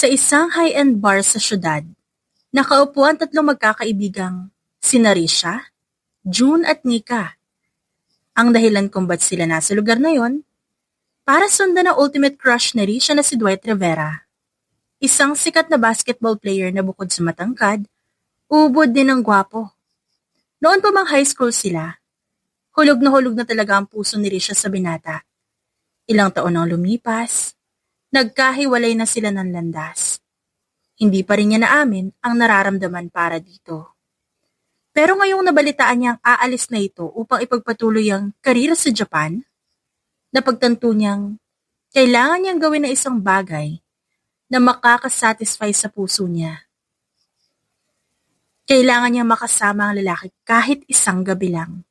Sa isang high-end bar sa syudad, nakaupo ang tatlong magkakaibigang sina Risha, June at Nika. Ang dahilan kung ba't sila nasa lugar na yon, para sundan ang ultimate crush ni Risha na si Dwight Rivera. Isang sikat na basketball player na bukod sa matangkad, ubod din ng gwapo. Noon pa mang high school sila, hulog na talaga ang puso ni Risha sa binata. Ilang taon ang lumipas, nagkahiwalay na sila ng landas. Hindi pa rin niya naamin ang nararamdaman para dito. Pero ngayong nabalitaan niyang aalis na ito upang ipagpatuloy ang karira sa Japan, napagtanto niyang kailangan niyang gawin na isang bagay na makakasatisfy sa puso niya. Kailangan niyang makasama ang lalaki kahit isang gabi lang.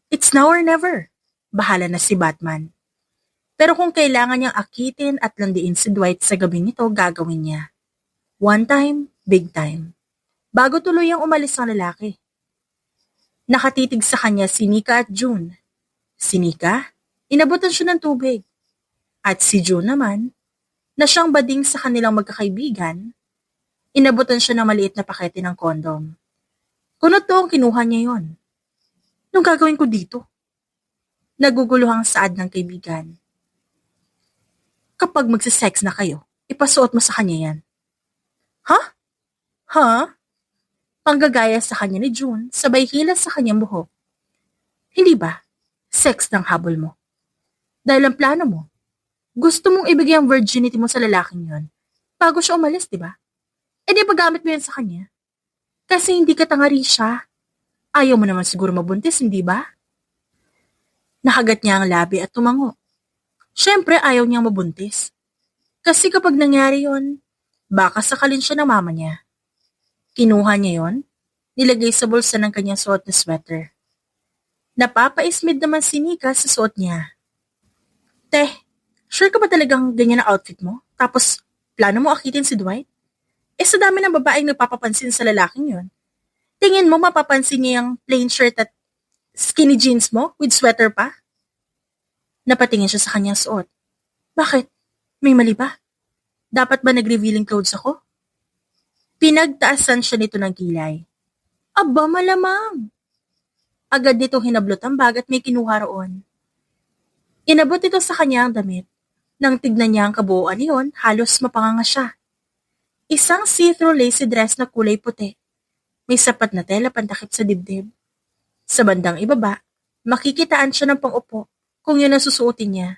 It's now or never. Bahala na si Batman. Pero kung kailangan niyang akitin at landiin si Dwight sa gabi nito, gagawin niya. One time, big time. Bago tuluyang umalis ang lalaki. Nakatitig sa kanya si Nika at June. Si Nika, inabutan siya ng tubig. At si June naman, na siyang bading sa kanilang magkakaibigan, inabutan siya ng maliit na pakete ng kondom. Kunot to ang kinuha niya yon. Anong gagawin ko dito? Naguguluhang saad ng kaibigan. Kapag magsisex na kayo, ipasuot mo sa kanya yan. Ha? Ha? Panggagaya sa kanya ni June, sabay hilas sa kanyang buhok. Hindi ba? Sex ng habol mo. Dahil ang plano mo, gusto mong ibigay ang virginity mo sa lalaking yon bago siya umalis, di ba? E di paggamit mo yan sa kanya. Kasi hindi ka tangari siya. Ayaw mo naman siguro mabuntis, hindi ba? Nakagat niya ang labi at tumango. Siyempre ayaw niyang mabuntis. Kasi kapag nangyari yon, baka sakalin siya ng mama niya. Kinuha niya yon, nilagay sa bulsa ng kanyang suot na sweater. Napapaismid naman si Nika sa suot niya. Teh, sure ka ba talagang ganyan ang outfit mo? Tapos, plano mo akitin si Dwight? Sa dami ng babaeng nagpapapansin sa lalaking yon, tingin mo mapapansin niya yung plain shirt at skinny jeans mo with sweater pa? Napatingin siya sa kanyang suot. Bakit? May mali ba? Dapat ba nag-revealing clothes ako? Pinagtaasan siya nito ng kilay. Aba, malamang. Agad nito hinablot ang bag at may kinuha roon. Inabot ito sa kanya ang damit. Nang tignan niya ang kabuuan niyon, halos mapanganga siya. Isang see-through lacy dress na kulay puti. May sapat na tela pantakip sa dibdib. Sa bandang ibaba, makikitaan siya ng pang-upo kung yun ang susuotin niya.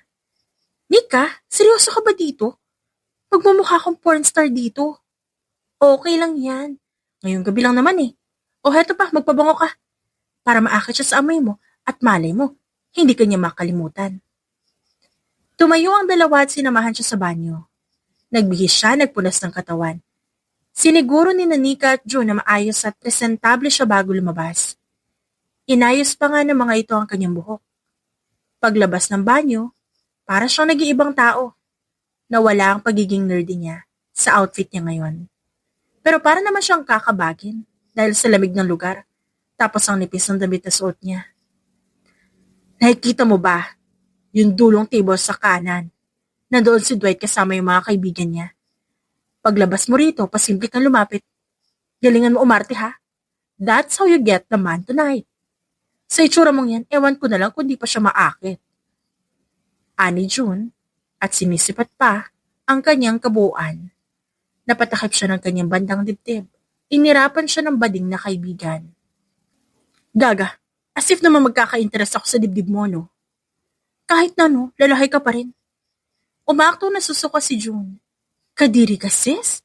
Nika, seryoso ka ba dito? Magmumukha akong pornstar dito. Okay lang yan. Ngayong gabi lang naman eh. O heto pa, magpabango ka. Para maakit siya sa amoy mo at malay mo, hindi ka niya makalimutan. Tumayo ang dalawa at sinamahan siya sa banyo. Nagbihis siya, nagpunas ng katawan. Siniguro ni Nika at June na maayos at presentable siya bago lumabas. Inayos pa nga ng mga ito ang kanyang buhok. Paglabas ng banyo, para siyang nag-iibang tao. Nawala ang pagiging nerdy niya sa outfit niya ngayon. Pero para naman siyang kakabagin dahil sa lamig ng lugar, tapos ang nipis ng damit na suot niya. Nakikita mo ba yung dulong table sa kanan? Nandoon si Dwight kasama yung mga kaibigan niya. Paglabas mo rito, pasimple kang lumapit. Galingan mo umarte ha. That's how you get the man tonight. Sa itsura mong yan, ewan ko na lang kung di pa siya maakit. Ani June, at sinisipat pa ang kanyang kabuuan. Napatakip siya ng kanyang bandang dibdib. Inirapan siya ng bading na kaibigan. Gaga, as if naman magkaka-interest ako sa dibdib mo, no? Kahit na no, lalahay ka pa rin. Umakto na susuka si June. Kadiri ka, sis?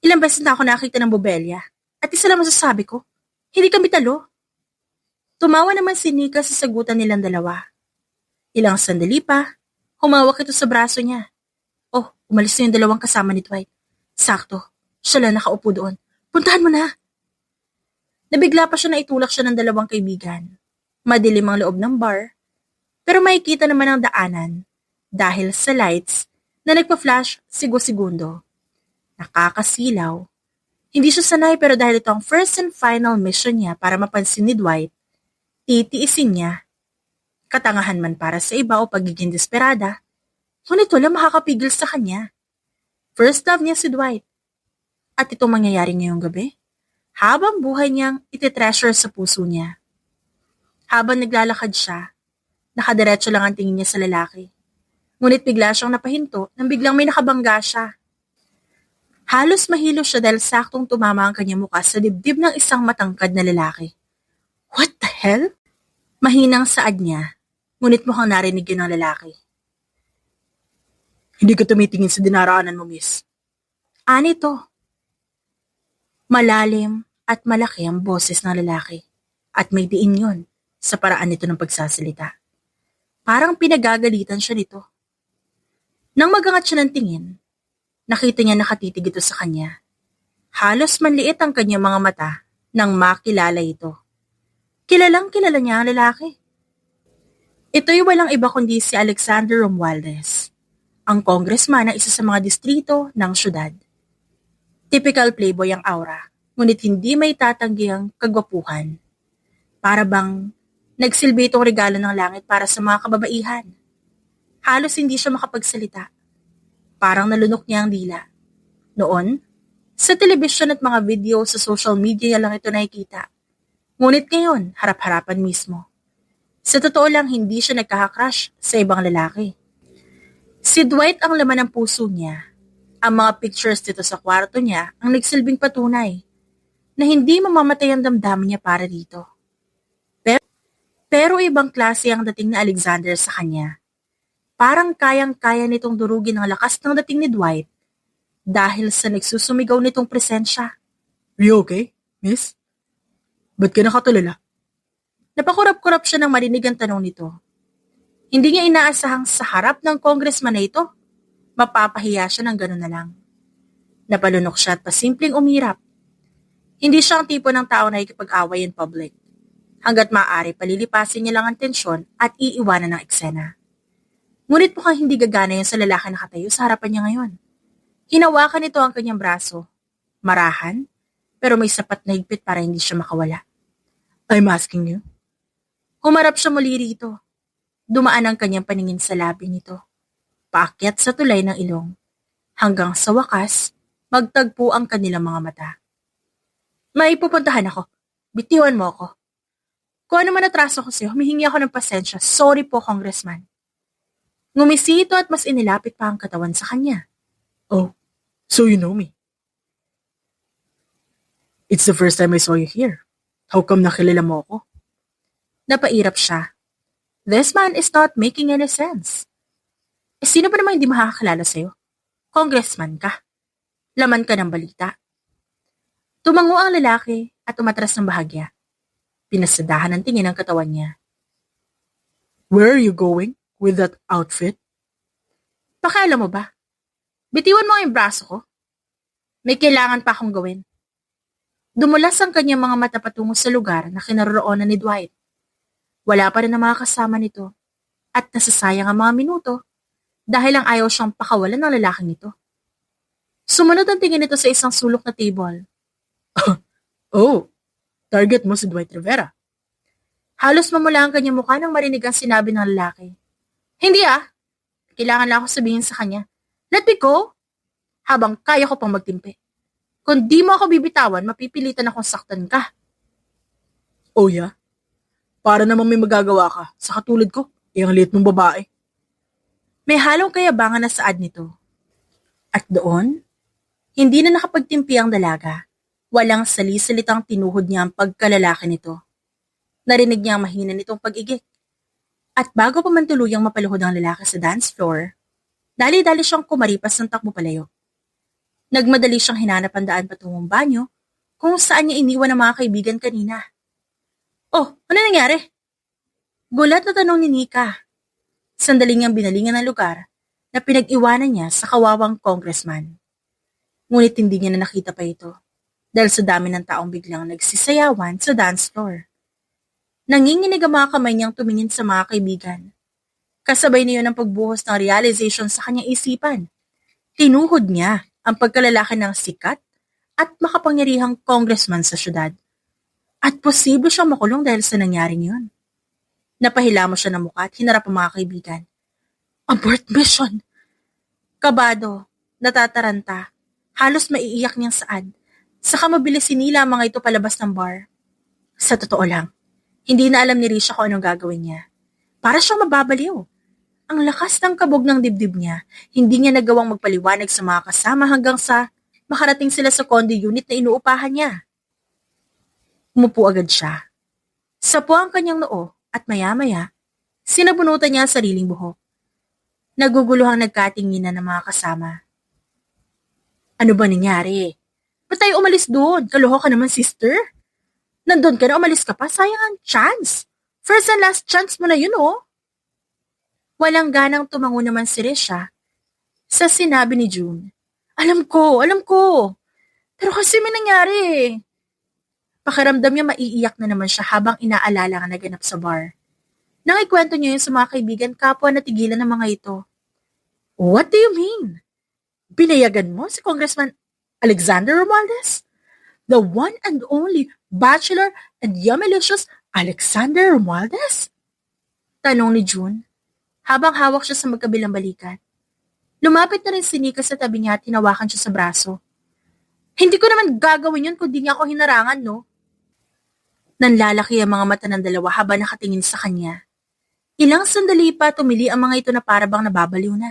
Ilang beses na ako nakita ng bobelya. At isa lang masasabi ko, hindi kami talo. Tumawa naman si Nika sa sagutan nilang dalawa. Ilang sandali pa, humawak ito sa braso niya. Oh, umalis na yung dalawang kasama ni Dwight. Sakto, siya lang nakaupo doon. Puntahan mo na. Nabigla pa siya na itulak siya ng dalawang kaibigan. Madilim ang loob ng bar, pero makikita naman ang daanan dahil sa lights na nagpa-flash sigo-segundo. Nakakasilaw. Hindi siya sanay pero dahil ito ang first and final mission niya para mapansin ni Dwight, titiisin niya. Katangahan man para sa iba o pagiging desperada, ngunit wala makakapigil sa kanya. First love niya si Dwight. At itong mangyayari ngayong gabi, habang buhay niyang ititreasure sa puso niya. Habang naglalakad siya, nakadiretso lang ang tingin niya sa lalaki. Ngunit bigla siyang napahinto nang biglang may nakabangga siya. Halos mahilo siya dahil saktong tumama ang kanyang mukha sa dibdib ng isang matangkad na lalaki. What the hell? Mahinang saad niya, ngunit mukhang narinig yun ng lalaki. Hindi ka tumitingin sa dinaraanan mo, miss. Anito. Malalim at malaki ang boses ng lalaki at may diin yun sa paraan nito ng pagsasalita. Parang pinagagalitan siya nito. Nang magangat siya ng tingin, nakita niya nakatitig ito sa kanya. Halos manliit ang kanyang mga mata nang makilala ito. Kilalang kilala niya ang lalaki. Ito'y walang iba kundi si Alexander Romualdez, ang congressman ng isa sa mga distrito ng syudad. Typical playboy ang aura, ngunit hindi may tatanggi ang kagwapuhan. Para bang nagsilbi itong regalo ng langit para sa mga kababaihan. Halos hindi siya makapagsalita. Parang nalunok niya ang dila. Noon, sa telebisyon at mga video sa social media lang ito nakikita. Ngunit ngayon, harap-harapan mismo. Sa totoo lang, hindi siya nagkaka-crush sa ibang lalaki. Si Dwight ang laman ng puso niya. Ang mga pictures dito sa kwarto niya ang nagsilbing patunay na hindi mamamatay ang damdamin niya para dito. Pero ibang klase ang dating ni Alexander sa kanya. Parang kayang-kaya nitong durugin ang lakas ng dating ni Dwight dahil sa nagsusumigaw nitong presensya. Are you okay, miss? Ba't ka nakatulala? Napakurap-kurap siya nang marinig ang tanong nito. Hindi niya inaasahang sa harap ng congressman na ito, mapapahiya siya ng gano'n na lang. Napalunok siya at pasimpleng umirap. Hindi siya ang tipo ng tao na ikipag-away in public. Hanggat maaari palilipasin niya lang ang tensyon at iiwanan ng eksena. Ngunit mukhang hindi gagana yun sa lalaki na nakatayo sa harapan niya ngayon. Hinawakan nito ang kanyang braso. Marahan, pero may sapat na higpit para hindi siya makawala. I'm asking you. Humarap siya muli rito. Dumaan ang kanyang paningin sa labi nito. Paakyat sa tulay ng ilong. Hanggang sa wakas, magtagpo ang kanilang mga mata. May pupuntahan ako. Bitiwan mo ako. Kung ano man atraso ko sa'yo, humihingi ako ng pasensya. Sorry po, Congressman. Ngumisi ito at mas inilapit pa ang katawan sa kanya. Oh, so you know me. It's the first time I saw you here. How come nakilala mo ako? Napairap siya. This man is not making any sense. Sino ba naman hindi makakakilala sa'yo? Congressman ka. Laman ka ng balita. Tumango ang lalaki at umatras ng bahagya. Pinasadahan ng tingin ang katawan niya. Where are you going with that outfit? Pakialam mo ba? Bitiwan mo ang braso ko. May kailangan pa akong gawin. Dumulas ang kanyang mga mata patungo sa lugar na kinaroroonan ni Dwight. Wala pa rin ang mga kasama nito at nasasayang ang mga minuto dahil ang ayaw siyang pakawalan ng lalaking ito. Sumunod ang tingin nito sa isang sulok na table. Oh, target mo si Dwight Rivera. Halos mamula ang kanyang mukha nang marinig ang sinabi ng lalaki. Hindi kailangan lang ako sabihin sa kanya. Let me go! Habang kaya ko pang magtimpi. Kung di mo ako bibitawan, mapipilitan akong saktan ka. Oh yeah? Para namang may magagawa ka. Sa katulad ko, ang liit mong babae. May halong kayabangan na saad nito. At doon, hindi na nakapagtimpi ang dalaga. Walang sali-salitang tinuhod niya ang pagkalalaki nito. Narinig niya ang mahina nitong pag-igik. At bago pa man tuluyang mapaluhod ang lalaki sa dance floor, dali-dali siyang kumaripas ng takbo palayo. Nagmadali siyang hinanap ang daan patungong banyo kung saan niya iniwan ang mga kaibigan kanina. Oh, ano nangyari? Gulat na tanong ni Nika. Sandaling niyang binalingan ng lugar na pinag-iwanan niya sa kawawang congressman. Ngunit hindi niya na nakita pa ito dahil sa dami ng taong biglang nagsisayawan sa dance floor. Nanginginig ang mga kamay niyang tumingin sa mga kaibigan. Kasabay niyon ang pagbuhos ng realization sa kanyang isipan. Tinuhod niya ang pagkalalaki ng sikat at makapangyarihang congressman sa syudad. At posible siyang makulong dahil sa nangyaring yun. Napahilamos siya ng mukha at hinarap ang mga kaibigan. Abort mission! Kabado, Natataranta. Halos maiiyak niyang saad. Saka mabilis sinila ang mga ito palabas ng bar. Sa totoo lang, hindi na alam ni Risha kung anong gagawin niya. Para siyang mababaliw. Ang lakas ng kabog ng dibdib niya, hindi niya nagawang magpaliwanag sa mga kasama hanggang sa makarating sila sa condo unit na inuupahan niya. Umupo agad siya. Sapo ang kanyang noo at maya-maya, sinabunutan niya ang sariling buhok. Naguguluhang nagkatinginan ng mga kasama. Ano ba nangyari? Ba't tayo umalis doon? Kaloho ka naman, sister. Nandun ka na, umalis ka pa, sayang ang chance. First and last chance mo na yun, oh. Walang ganang tumango naman si Risha sa sinabi ni June. Alam ko. Pero kasi may nangyari. Pakiramdam niya maiiyak na naman siya habang inaalala ang naganap sa bar. Nang ikwento niya yun sa mga kaibigan, kapwa na tigilan ng mga ito. What do you mean? Binayagan mo si Congressman Alexander Romualdez? The one and only bachelor and yummy-licious Alexander Romualdez? Tanong ni June, habang hawak siya sa magkabilang balikat. Lumapit na rin si Nika sa tabi niya at hinawakan siya sa braso. Hindi ko naman gagawin yun kung di niya ako hinarangan, no? Nanlalaki ang mga mata ng dalawa habang nakatingin sa kanya. Ilang sandali pa tumili ang mga ito na parabang nababaliw na.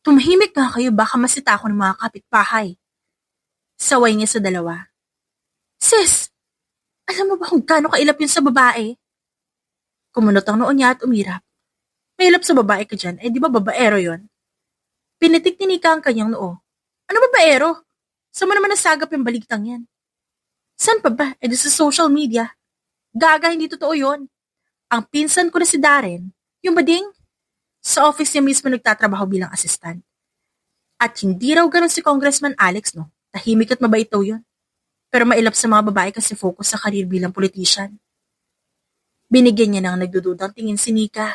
Tumahimik nga kayo, baka masita ako ng mga kapitbahay. Saway niya sa dalawa. Sis, alam mo ba kung gaano kailap yun sa babae? Kumunot ang noon niya at umirap. May ilap sa babae ka dyan, di ba babaero yon? Pinitik ni Nika ang kanyang noo. Ano babaero? Saan mo naman nasagap yung baligtang yan? Saan pa ba? Sa social media. Gaga, hindi totoo yon. Ang pinsan ko na si Darren, yung bading, sa office niya mismo nagtatrabaho bilang assistant. At hindi raw ganun si Congressman Alex, no? Tahimik at mabait daw yun. Pero mailap sa mga babae kasi focus sa karir bilang politician. Binigyan niya ng nagdududang tingin si Nika.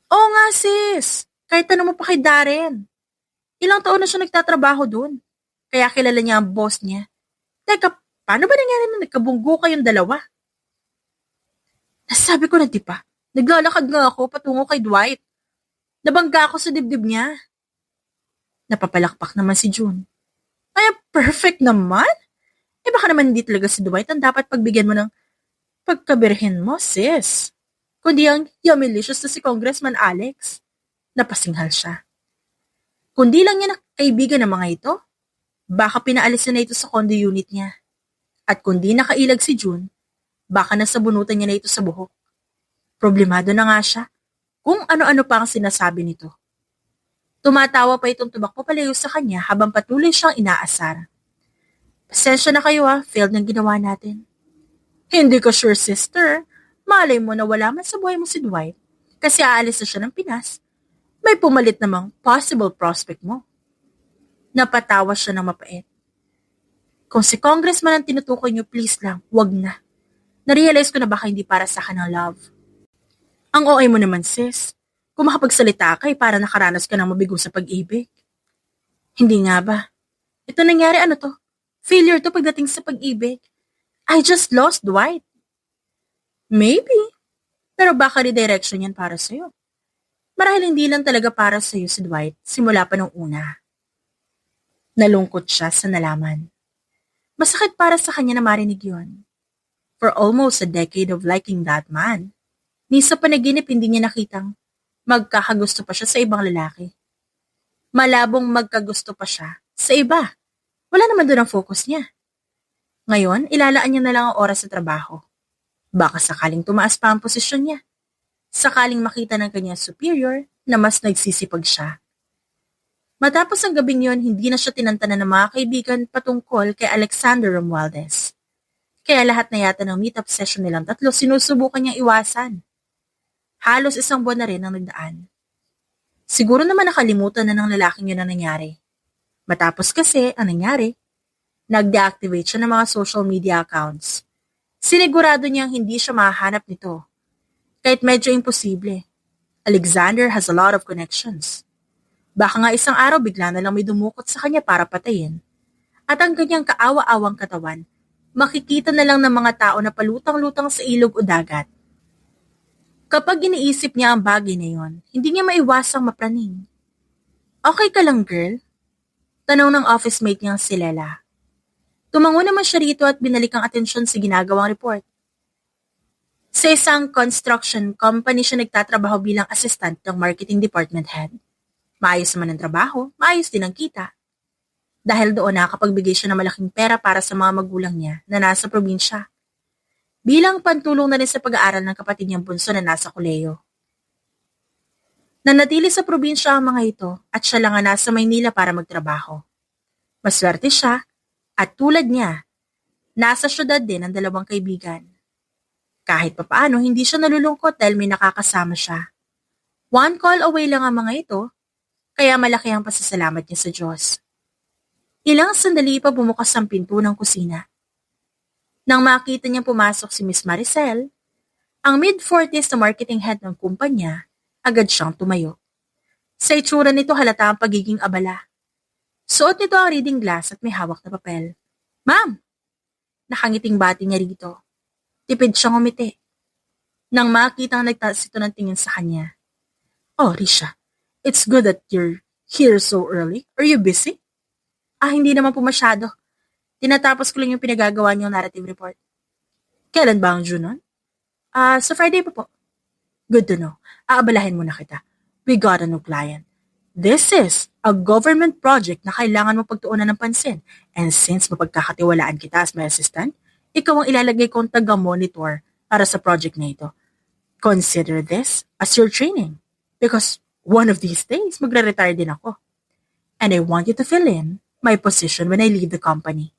Oo nga sis, kahit tanong mo pa kay Darren. Ilang taon na siya nagtatrabaho dun. Kaya kilala niya ang boss niya. Teka, paano ba nangyari na nagkabunggo kayong dalawa? Nasabi ko na di ba? Naglalakad nga ako patungo kay Dwight. Nabangga ako sa dibdib niya. Napapalakpak naman si June. Ay, perfect naman. Baka naman hindi talaga si Dwight ang dapat pagbigyan mo ng pagkabirhin mo, sis. Kundi ang yummy-licious na si Congressman Alex. Napasinghal siya. Kundi lang niya na kaibigan ng mga ito, baka pinaalis na ito sa condo unit niya. At kundi nakailag si June, baka nasabunutan niya na ito sa buhok. Problemado na nga siya kung ano-ano pa ang sinasabi nito. Tumatawa pa itong tumakbo palayo sa kanya habang patuloy siyang inaasar. Pasensya na kayo failed ng ginawa natin. Hindi ko sure sister, malay mo na wala man sa buhay mo si Dwight kasi aalis na siya ng Pinas. May pumalit namang possible prospect mo. Napatawa siya ng mapait. Kung si Congressman ang tinutukoy niyo, please lang, wag na. Narealize ko na baka hindi para sa akin ang love. Ang OA mo naman, sis. Kung makapagsalita ka, para nakaranas ka ng mabigo sa pag-ibig. Hindi nga ba? Ito nangyari, ano to? Failure to pagdating sa pag-ibig. I just lost Dwight. Maybe. Pero baka redirection yan para sa'yo. Marahil hindi lang talaga para sa'yo si Dwight simula pa nung una. Nalungkot siya sa nalaman. Masakit para sa kanya na marinig yun. For almost a decade of liking that man, ni sa panaginip hindi niya nakitang magkakagusto pa siya sa ibang lalaki. Malabong magkagusto pa siya sa iba. Wala naman doon ang focus niya. Ngayon, ilalaan niya na lang ang oras sa trabaho. Baka sakaling tumaas pa ang posisyon niya. Sakaling makita ng kanyang superior na mas nagsisipag siya. Matapos ang gabing yon, hindi na siya tinantanan ng mga kaibigan patungkol kay Alexander Romualdez. Kaya lahat na yata ng meet-up session nilang tatlo sinusubukan niyang iwasan. Halos isang buwan na rin ang nagdaan. Siguro naman nakalimutan na ng lalaking yun ang nangyari. Matapos kasi ang nangyari, nag-deactivate siya ng mga social media accounts. Sinigurado niyang hindi siya mahahanap nito. Kahit medyo imposible. Alexander has a lot of connections. Baka nga isang araw bigla na lang may dumukot sa kanya para patayin. At ang ganyang kaawa-awang katawan, makikita na lang ng mga tao na palutang-lutang sa ilog o dagat. Kapag iniisip niya ang bagay na yon, hindi niya maiwasang mapraning. Okay ka lang, girl? Tanong ng office mate niyang si Lela. Tumango naman siya rito at binalik ang atensyon sa ginagawang report. Sa isang construction company siya nagtatrabaho bilang assistant ng marketing department head. Maayos naman ang trabaho, maayos din ang kita. Dahil doon nakapagbigay siya ng malaking pera para sa mga magulang niya na nasa probinsya. Bilang pantulong na rin sa pag-aaral ng kapatid niyang bunso na nasa koleyo. Nanatili sa probinsya ang mga ito at siya lang ang nasa Maynila para magtrabaho. Maswerte siya at tulad niya, nasa syudad din ang dalawang kaibigan. Kahit papaano hindi siya nalulungkot dahil may nakakasama siya. One call away lang ang mga ito, kaya malaki ang pasasalamat niya sa Diyos. Ilang sandali pa bumukas ang pinto ng kusina. Nang makita niyang pumasok si Miss Maricel, ang mid-40s na marketing head ng kumpanya, agad siyang tumayo. Sa itsura nito halata ang pagiging abala. Suot nito ang reading glass at may hawak na papel. Ma'am! Nakangiting bati niya rito. Tipid siyang umiti. Nang makita ang nagtaas ito ng tingin sa kanya. Oh, Risha, it's good that you're here so early. Are you busy? Hindi naman po masyado. Tinatapos ko lang yung pinagagawa niyong narrative report. Kailan ba ang June nun? Sa Friday pa po. Good to know. Aabalahin mo na kita. We got a new client. This is a government project na kailangan mo pagtuunan ng pansin. And since mapagkakatiwalaan kita as my assistant, ikaw ang ilalagay kong taga-monitor para sa project na ito. Consider this as your training. Because one of these days, magre-retire din ako. And I want you to fill in my position when I leave the company.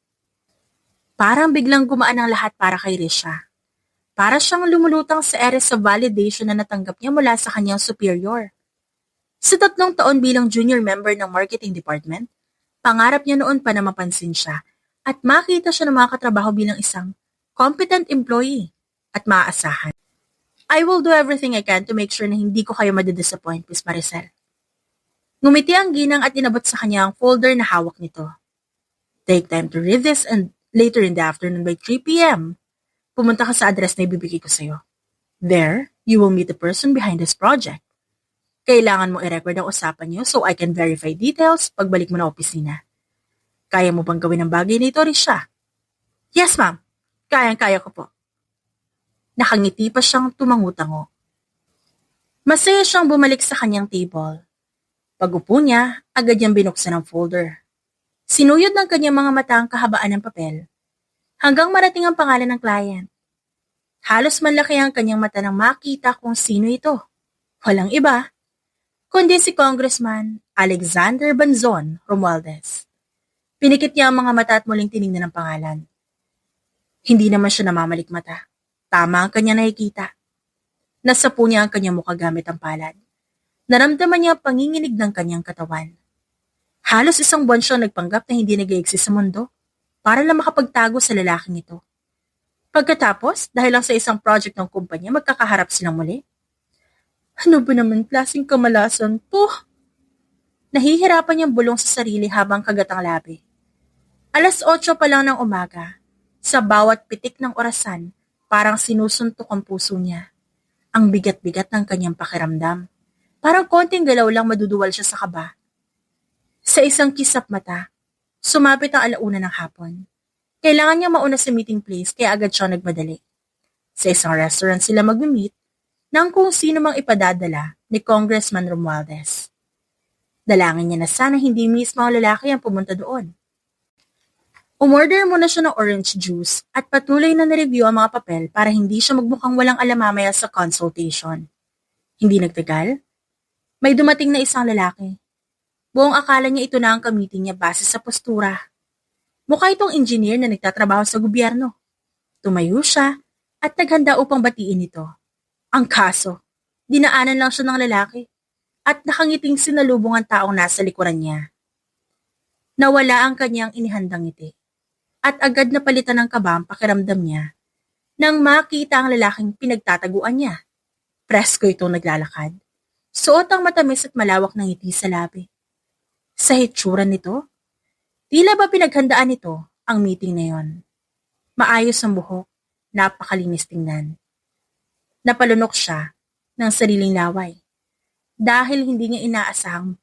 Parang biglang gumaan ang lahat para kay Risha. Para siyang lumulutang sa ere sa validation na natanggap niya mula sa kanyang superior. Sa 3 taon bilang junior member ng marketing department, pangarap niya noon pa na mapansin siya at makita siya ng mga katrabaho bilang isang competent employee at maaasahan. I will do everything I can to make sure na hindi ko kayo madidisappoint, Miss Maricel. Ngumiti ang ginang at inabot sa kanya ang folder na hawak nito. Take time to read this and later in the afternoon by 3 p.m., pumunta ka sa address na ibibigay ko sa'yo. There, you will meet the person behind this project. Kailangan mo i-record ang usapan niyo so I can verify details pagbalik mo na opisina. Kaya mo bang gawin ang bagay na ito, Risha? Yes, ma'am. Kayang-kaya ko po. Nakangiti pa siyang tumangutango. Masaya siyang bumalik sa kanyang table. Pag-upo niya, agad niyang binuksan ang folder. Sinuyod ng kanyang mga mata ang kahabaan ng papel, hanggang marating ang pangalan ng client. Halos manlaki ang kanyang mata nang makita kung sino ito. Walang iba, kundi si Congressman Alexander Banzon Romualdez. Pinikit niya ang mga mata at muling tinignan ang pangalan. Hindi naman siya namamalik mata. Tama ang kanyang nakikita. Nasapo niya ang kanyang mukha gamit ang palad. Naramdaman niya ang panginginig ng kanyang katawan. Halos 1 buwan siyang nagpanggap na hindi nag-i-exist sa mundo para lang makapagtago sa lalaking ito. Pagkatapos, dahil lang sa isang project ng kumpanya, magkakaharap silang muli. Ano ba naman klaseng kamalasan to? Nahihirapan niyang bulong sa sarili habang kagatang labi. 8:00 pa lang ng umaga. Sa bawat pitik ng orasan, parang sinusuntok ang puso niya. Ang bigat-bigat ng kanyang pakiramdam. Parang konting galaw lang maduduwal siya sa kaba. Sa isang kisap mata, sumapit ang 1:00 ng hapon. Kailangan niya mauna sa meeting place kaya agad siya nagmadali. Sa isang restaurant sila mag-meet nang kung sino mang ipadadala ni Congressman Romualdez. Dalangin niya na sana hindi mismo ang lalaki ang pumunta doon. Umorder muna siya ng orange juice at patuloy na nireview ang mga papel para hindi siya magmukhang walang alam mamaya sa consultation. Hindi nagtagal, may dumating na isang lalaki. Buong akala niya ito na ang kamiting niya base sa postura. Mukha itong engineer na nagtatrabaho sa gobyerno. Tumayo siya at naghanda upang batiin ito. Ang kaso, dinaanan lang siya ng lalaki at nakangiting sinalubong ang taong nasa likuran niya. Nawala ang kanyang inihandang ngiti at agad na palitan ng kaba ang pakiramdam niya nang makita ang lalaking pinagtataguan niya. Presko itong naglalakad. Suot ang matamis at malawak na ngiti sa labi. Sa hitsura nito, tila ba pinaghandaan nito ang meeting na yon. Maayos ang buhok, napakalinis tingnan. Napalunok siya ng sariling laway dahil hindi niya inaasahang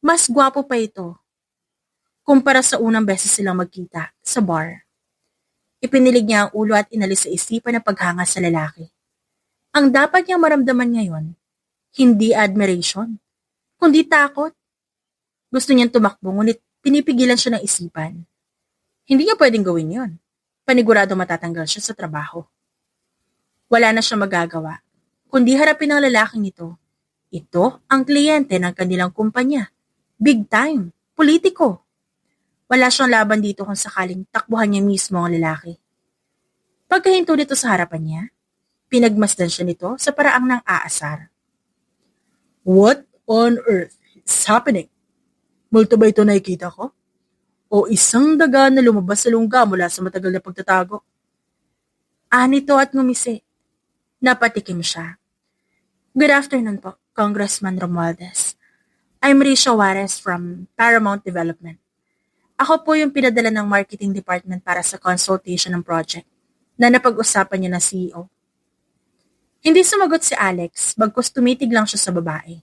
Mas gwapo pa ito kumpara sa unang beses silang magkita sa bar. Ipinilig niya ang ulo at inalis sa isipan ang paghanga sa lalaki. Ang dapat niyang maramdaman ngayon, hindi admiration, kundi takot. Gusto niyang tumakbo ngunit pinipigilan siya ng isipan. Hindi niya pwedeng gawin yon. Panigurado matatanggal siya sa trabaho. Wala na siyang magagawa, kundi harapin ang lalaking ito. Ito ang kliyente ng kanilang kumpanya. Big time, politiko. Wala siyang laban dito kung sakaling takbuhan niya mismo ang lalaki. Pagkahinto nito sa harapan niya, pinagmasdan siya nito sa paraang ng aasar. What on earth is happening? Multo ba ito nakikita ko? O isang daga na lumabas sa lungga mula sa matagal na pagtatago? Anito at ngumisi. Napatikim siya. Good afternoon po, Congressman Romualdez. I'm Risha Juarez from Paramount Development. Ako po yung pinadala ng marketing department para sa consultation ng project na napag-usapan niya na CEO. Hindi sumagot si Alex, bagkus tumitig lang siya sa babae.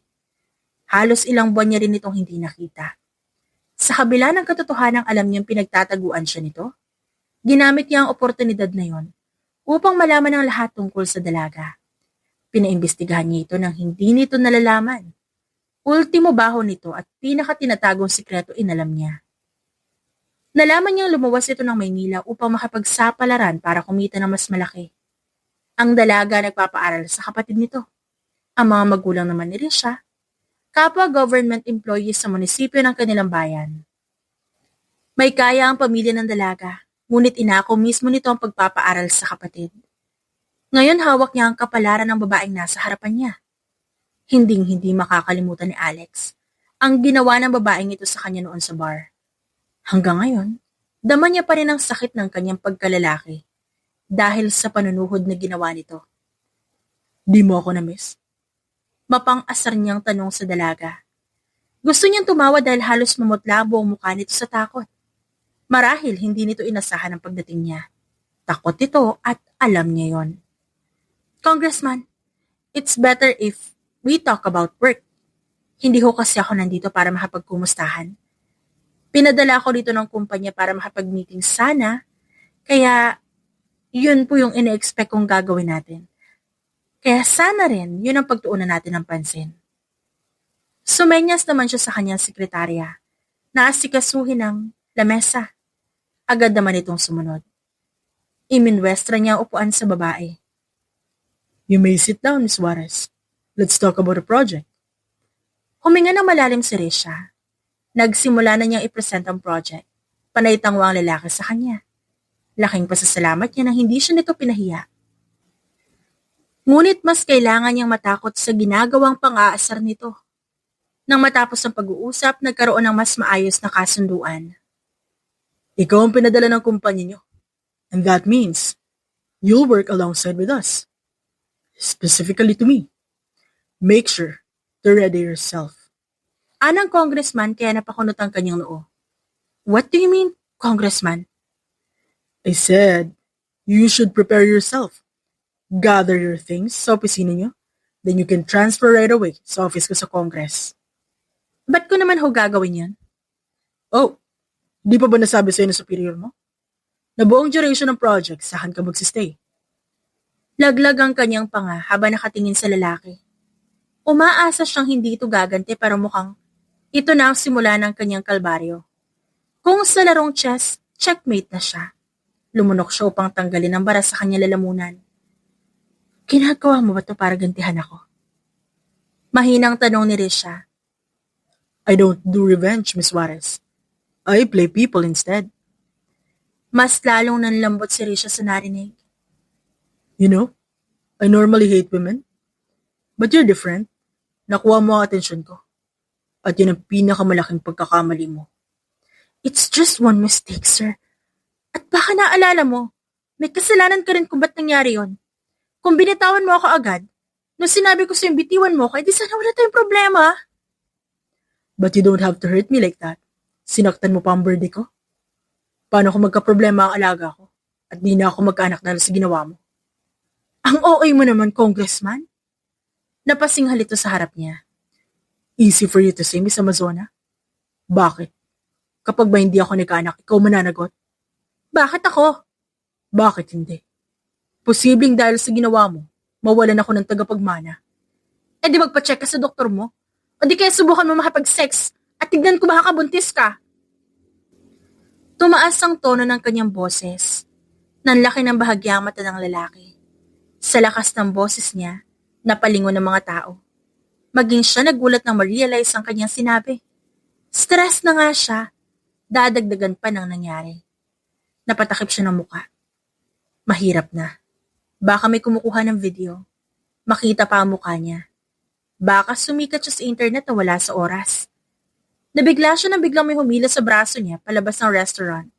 Halos ilang buwan niya rin itong hindi nakita. Sa kabila ng katotohanang alam niyang pinagtataguan siya nito, ginamit niya ang oportunidad na yon upang malaman ang lahat tungkol sa dalaga. Pinaimbestigahan niya ito nang hindi nito nalalaman. Ultimo baho nito at pinakatinatagong sikreto inalam niya. Nalaman niyang lumuwas ito ng Maynila upang makapagsapalaran para kumita ng mas malaki. Ang dalaga nagpapaaral sa kapatid nito. Ang mga magulang naman ni Risha, kapwa government employees sa munisipyo ng kanilang bayan. May kaya ang pamilya ng dalaga, ngunit inako mismo nito ang pagpapaaral sa kapatid. Ngayon hawak niya ang kapalaran ng babaeng nasa harapan niya. Hinding-hindi makakalimutan ni Alex ang ginawa ng babaeng ito sa kanya noon sa bar. Hanggang ngayon, dama niya pa rin ang sakit ng kanyang pagkalalaki dahil sa panunuhod na ginawa nito. Di mo ako na-miss? Mapang-asar niyang tanong sa dalaga. Gusto niyang tumawa dahil halos mamutla buong mukha nito sa takot. Marahil hindi nito inasahan ang pagdating niya. Takot ito at alam niya yon. Congressman, it's better if we talk about work. Hindi ho kasi ako nandito para makapagkumustahan. Pinadala ako dito ng kumpanya para makapag-meeting sana, kaya yun po yung ina-expect kong gagawin natin. Kaya sana rin, yun ang pagtuunan natin ng pansin. Sumenyas naman siya sa kanyang sekretarya, na asikasuhin ng lamesa. Agad naman itong sumunod. Iminwestra niya ang upuan sa babae. You may sit down, Ms. Juarez. Let's talk about the project. Huminga ng malalim si Risha. Nagsimula na niyang i-present ang project. Panay tangwa ang lalaki sa kanya. Laking pasasalamat niya nang hindi siya nito pinahiya. Ngunit mas kailangan niyang matakot sa ginagawang pang-aasar nito. Nang matapos ang pag-uusap, nagkaroon ng mas maayos na kasunduan. Ikaw ang pinadala ng kumpanya niyo. And that means, you'll work alongside with us. Specifically to me. Make sure to ready yourself. Anang congressman kaya napakunot ang kanyang noo. What do you mean, congressman? I said, you should prepare yourself. Gather your things sa opisina niyo, then you can transfer right away sa office ko sa Congress. Ba't ko naman ho gagawin yan? Oh, di pa ba nasabi sa'yo ng superior mo? Na buong duration ng project, saan ka magsistay? Laglag ang kanyang panga habang nakatingin sa lalaki. Umaasa siyang hindi ito gaganti pero mukhang ito na ang simula ng kanyang kalbaryo. Kung sa larong chess, checkmate na siya. Lumunok siya upang tanggalin ang bara sa kanyang lalamunan. Ginagawa mo ba ito para gantihan ako? Mahinang tanong ni Risha. I don't do revenge, Miss Juarez. I play people instead. Mas lalong nanlambot si Risha sa narinig. You know, I normally hate women. But you're different. Nakuha mo ang atensyon ko. At yun ang pinakamalaking pagkakamali mo. It's just one mistake, sir. At baka naalala mo, may kasalanan ka rin kung ba't nangyari yon. Kung binitawan mo ako agad, nung sinabi ko sa'yo bitiwan mo ako, edi sana wala tayong problema. But you don't have to hurt me like that. Sinaktan mo pa ang birthday ko. Paano kung magka-problema ang alaga ko? At di na ako magkaanak dahil sa ginawa mo. Ang OA mo naman, congressman. Napasinghal ito sa harap niya. Easy for you to say, Miss Amazona. Bakit? Kapag ba hindi ako nagkaanak, ikaw mananagot? Bakit ako? Bakit hindi? Posibleng dahil sa ginawa mo, mawalan ako ng tagapagmana. E di magpa-check ka sa doktor mo? O di kaya subukan mo makipag-sex at tignan ko baka kabuntis ka? Tumaas ang tono ng kanyang boses. Nanlaki ng bahagyang mata ng lalaki. Sa lakas ng boses niya, napalingon ng mga tao. Maging siya nagulat nang ma-realize ang kanyang sinabi. Stress na nga siya. Dadagdagan pa ng nangyari. Napatakip siya ng muka. Mahirap na. Baka may kumukuha ng video. Makita pa ang mukha niya. Baka sumikat siya sa internet na wala sa oras. Nabigla siya nang biglang may humila sa braso niya palabas ng restaurant.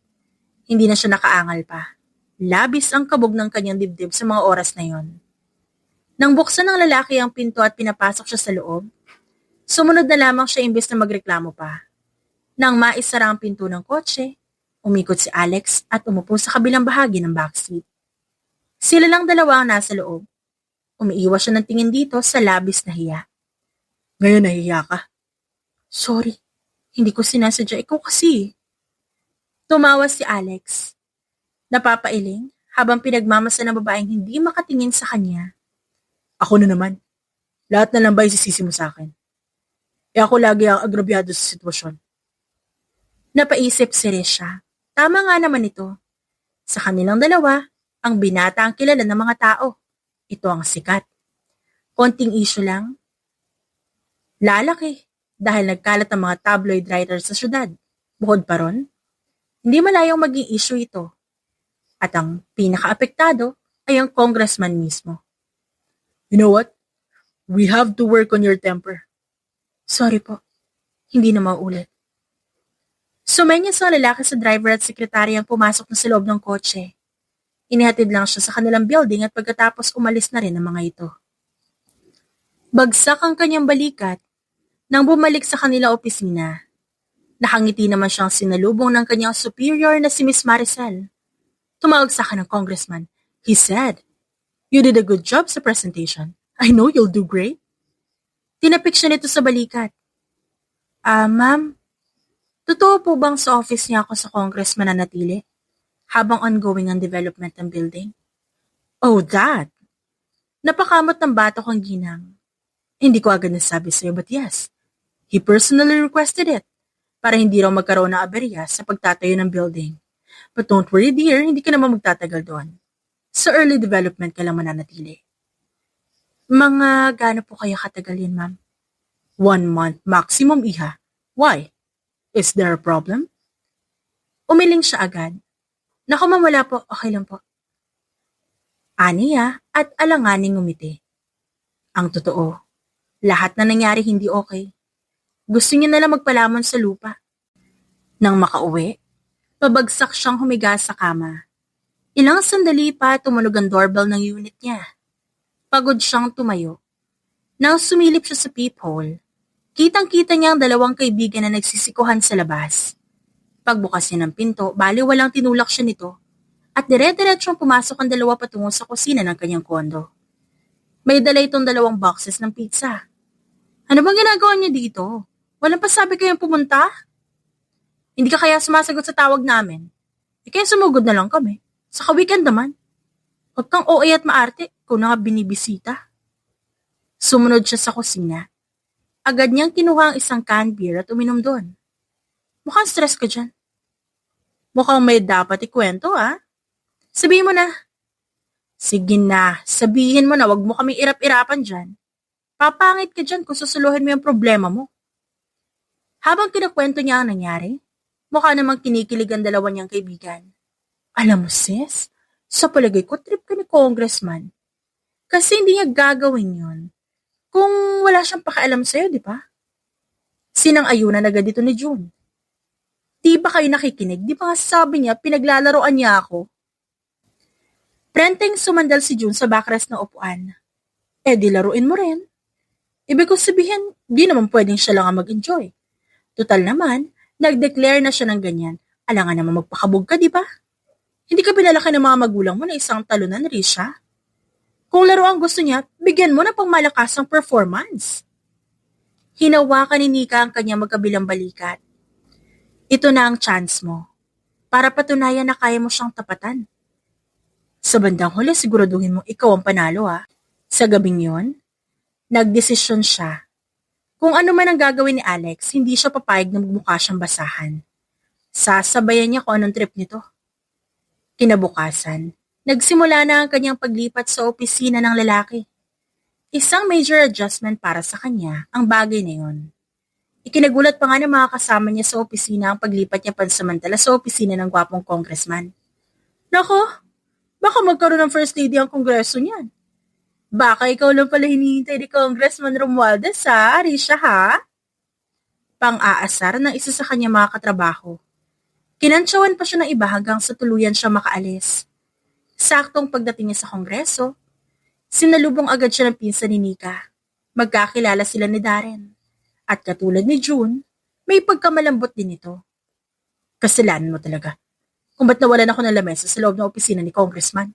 Hindi na siya nakaangal pa. Labis ang kabog ng kanyang dibdib sa mga oras na yon. Nang buksan ng lalaki ang pinto at pinapasok siya sa loob, sumunod na lamang siya imbes na magreklamo pa. Nang maisara ang pinto ng kotse, umikot si Alex at umupo sa kabilang bahagi ng backseat. Sila lang dalawa ang nasa loob. Umiiwas siya ng tingin dito sa labis na hiya. Ngayon nahihiya ka? Sorry, hindi ko sinasadya. Ikaw kasi. Tumawa si Alex. Napapailing habang pinagmamasa ng babaeng hindi makatingin sa kanya. Ako na naman. Lahat na lang ba isisisi mo sa akin? Ako lagi ang agrabyado sa sitwasyon. Napaisip si Risha. Tama nga naman ito. Sa kanilang dalawa, ang binata ang kilala ng mga tao. Ito ang sikat. Konting issue lang. Lalaki dahil nagkalat ang mga tabloid writers sa syudad. Bukod pa ron, hindi malayong maging issue ito. At ang pinaka-apektado ay ang congressman mismo. You know what? We have to work on your temper. Sorry po, hindi na maulit. Sumenyas ang lalaki sa driver at sekretary ang pumasok na sa loob ng kotse. Inihatid lang siya sa kanilang building at pagkatapos umalis na rin ang mga ito. Bagsak ang kanyang balikat nang bumalik sa kanilang opisina. Nakangiti naman siyang sinalubong ng kanyang superior na si Miss Maricel. Tumawag sa akin ng congressman. He said, "You did a good job sa presentation. I know you'll do great." Tinapik siya nito sa balikat. Ma'am, totoo po bang sa office niya ako sa congressman na natili? Habang ongoing ang development ng building? Oh, that! Napakamot ng bata kong ginang. Hindi ko agad nasabi sa'yo, but yes, he personally requested it para hindi raw magkaroon ng aberya sa pagtatayo ng building. But don't worry dear, hindi ka naman magtatagal doon. Sa early development ka lang mananatili. Mga gaano po kayo katagal yun, ma'am? 1 month maximum, iha. Why? Is there a problem? Umiling siya agad. Naku ma'am, wala po. Okay lang po. Aniya at alanganing ngumiti. Ang totoo, lahat na nangyari hindi okay. Gusto niya nalang magpalamon sa lupa. Nang makauwi, pabagsak siyang humiga sa kama. Ilang sandali pa tumunog ang doorbell ng unit niya. Pagod siyang tumayo. Nang sumilip siya sa peephole, kitang-kita niya ang dalawang kaibigan na nagsisikuhan sa labas. Pagbukas niya ng pinto, bali walang tinulak siya nito at dire-diretsong pumasok ang dalawa patungo sa kusina ng kanyang kondo. May dala itong 2 boxes ng pizza. Ano bang ginagawa niya dito? Walang pasabi kayong pumunta? Hindi ka kaya sumasagot sa tawag namin? Kaya sumugod na lang kami. Saka weekend naman. Huwag kang OA at maarte kung na nga binibisita. Sumunod siya sa kusina. Agad niyang kinuha ang isang canned beer at uminom doon. Mukhang stress ka dyan. Mukhang may dapat ikwento, ah. Sabihin mo na. Sige na, sabihin mo na, wag mo kami irap-irapan dyan. Papangit ka dyan kung susuluhin mo yung problema mo. Habang kinakwento niya ang nangyari, mukha namang kinikilig ang dalawa niyang kaibigan. Alam mo sis, sa palagay ko trip ka ni congressman. Kasi hindi niya gagawin yun kung wala siyang pakialam sa'yo, di ba? Sinang-ayunan agad dito ni June. Di ba kayo nakikinig? Di ba nga sabi niya, pinaglalaroan niya ako? Prenteng sumandal si June sa backrest ng upuan. Di laruin mo rin. Ibig ko sabihin, di naman pwedeng siya lang ang mag-enjoy. Total naman, nag-declare na siya ng ganyan. Alangan naman magpakabog ka, di ba? Hindi ka pinalaki ng mga magulang mo na isang talunan, Risha. Kung laro ang gusto niya, bigyan mo na pang malakasang performance. Hinawakan ni Nika ang kanyang magkabilang balikat. Ito na ang chance mo para patunayan na kaya mo siyang tapatan. Sa bandang huli, siguraduhin mo ikaw ang panalo Sa gabing yon, nagdesisyon siya. Kung ano man ang gagawin ni Alex, hindi siya papayag na magmukha siyang basahan. Sasabayan niya kung anong trip nito. Kinabukasan, nagsimula na ang kanyang paglipat sa opisina ng lalaki. Isang major adjustment para sa kanya ang bagay na yon. Ikinagulat pa nga ng mga kasama niya sa opisina ang paglipat niya pansamantala sa opisina ng gwapong congressman. Nako, baka magkaroon ng first lady ang kongreso niyan. Baka ikaw lang pala hinihintay ni Congressman Romualdez Risha Pang-aasar ng isa sa kanya mga katrabaho. Kinantsawan pa siya ng iba hanggang sa tuluyan siya makaalis. Saktong pagdating niya sa kongreso, sinalubong agad siya ng pinsan ni Nika. Magkakilala sila ni Darren. At katulad ni June, may pagkamalambot din ito. Kasalanan mo talaga. Kung ba't nawalan ako ng lamesa sa loob ng opisina ni Congressman?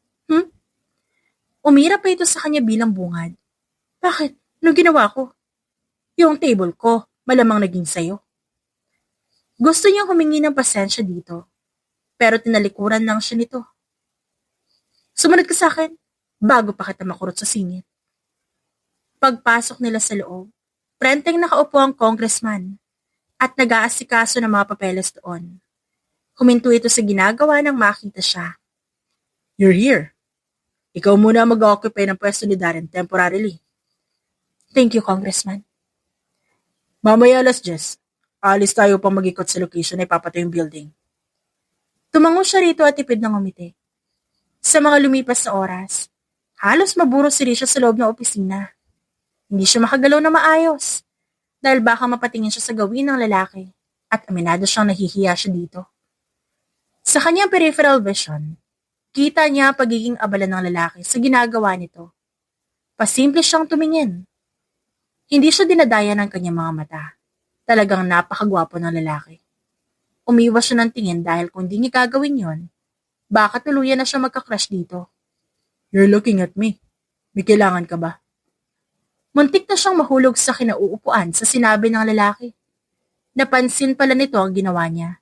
Umira pa ito sa kanya bilang bungad. Bakit? Anong ginawa ko? Yung table ko, malamang naging sayo. Gusto niyang humingi ng pasensya dito, pero tinalikuran lang siya nito. Sumunod ka sa akin, bago pa kita makurot sa singit. Pagpasok nila sa loob, prenteng nakaupo ang congressman at nag-aasikaso ng mga papeles doon. Huminto ito sa ginagawa nang makita siya. You're here. Ikaw muna mag-occupy ng pwesto ni Darren temporarily. Thank you, Congressman. Mamaya alas 10, alis tayo pang mag-ikot sa location na ipapatayo yung building. Tumango siya rito at tipid ng umiti. Sa mga lumipas na oras, halos maburo si Risha sa loob ng opisina. Hindi siya makagalaw na maayos dahil baka mapatingin siya sa gawin ng lalaki at aminado siyang nahihiya siya dito. Sa kanyang peripheral vision, kita niya pagiging abala ng lalaki sa ginagawa nito. Pasimple siyang tumingin. Hindi siya dinadaya ng kanyang mga mata. Talagang napakagwapo ng lalaki. Umiwas siya ng tingin dahil kung di niya gagawin yon, baka tuluyan na siya magka-crush dito. You're looking at me. May kailangan ka ba? Muntik na siyang mahulog sa kinauupuan sa sinabi ng lalaki. Napansin pala nito ang ginawa niya.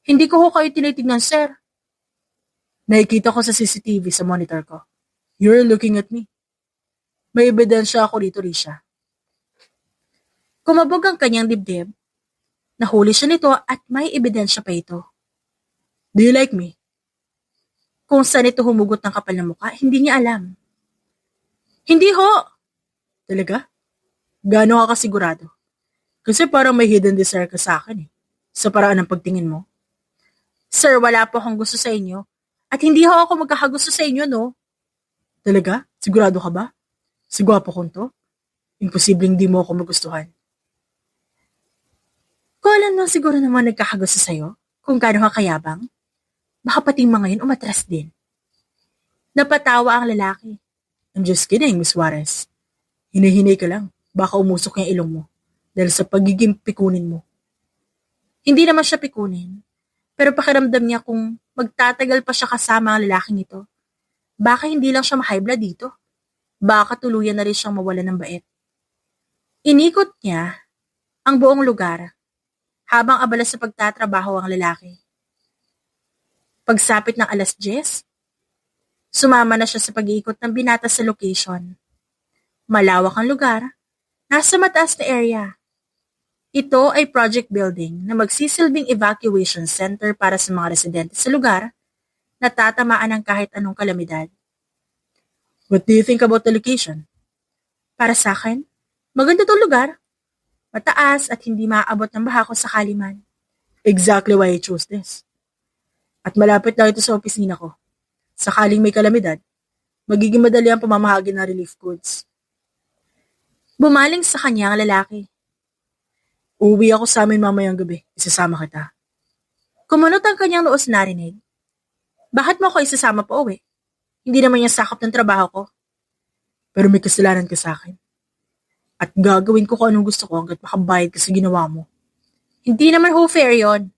Hindi ko kayo tinitignan, sir. Nakikita ko sa CCTV sa monitor ko. You're looking at me. May ebidensya ako dito, Risha. Kumabog ang kanyang dibdib. Nahuli siya nito at may ebidensya pa ito. Do you like me? Kung saan ito humugot ng kapal na mukha, hindi niya alam. Hindi ho! Talaga? Gaano ka kasigurado? Kasi parang may hidden desire ka sa akin sa paraan ng pagtingin mo. Sir, wala po akong gusto sa inyo. At hindi ho ako magkakagusto sa inyo, no? Talaga? Sigurado ka ba? Sigwapo kong to? Imposibleng di mo ako magustuhan. Kung alam mo siguro naman nagkakagusto sa'yo, kung gaano ka kayabang, baka pati mga yun umatras din. Napatawa ang lalaki. I'm just kidding, Miss Juarez. Hinihinay ka lang. Baka umusok yung ilong mo dahil sa pagiging pikunin mo. Hindi naman siya pikunin, pero pakiramdam niya kung magtatagal pa siya kasama ang lalaking ito. Baka hindi lang siya ma-high blood dito. Baka tuluyan na rin siyang mawalan ng bait. Inikot niya ang buong lugar habang abala sa pagtatrabaho ang lalaki. Pagsapit ng alas 10, sumama na siya sa pag-iikot ng binata sa location. Malawak ang lugar, nasa mataas na area. Ito ay project building na magsisilbing evacuation center para sa mga residente sa lugar na tatamaan ng kahit anong kalamidad. What do you think about the location? Para sa akin, maganda itong lugar. Mataas at hindi maaabot ng baha kung sakali man. Exactly why I chose this. At malapit lang ito sa opisina ko. Sakaling may kalamidad, magiging madali ang pamamahagi ng relief goods. Bumaling sa kanya ang lalaki. Uuwi ako sa amin mamayang gabi. Isasama kita. Kumunot ang kanyang noos narinig. Bakit mo ako isasama pa uwi? Hindi naman yung sakop ng trabaho ko. Pero may kasalanan ka sa akin. At gagawin ko kung anong gusto ko hanggat makabayad ka sa ginawa mo. Hindi naman ho fair yon.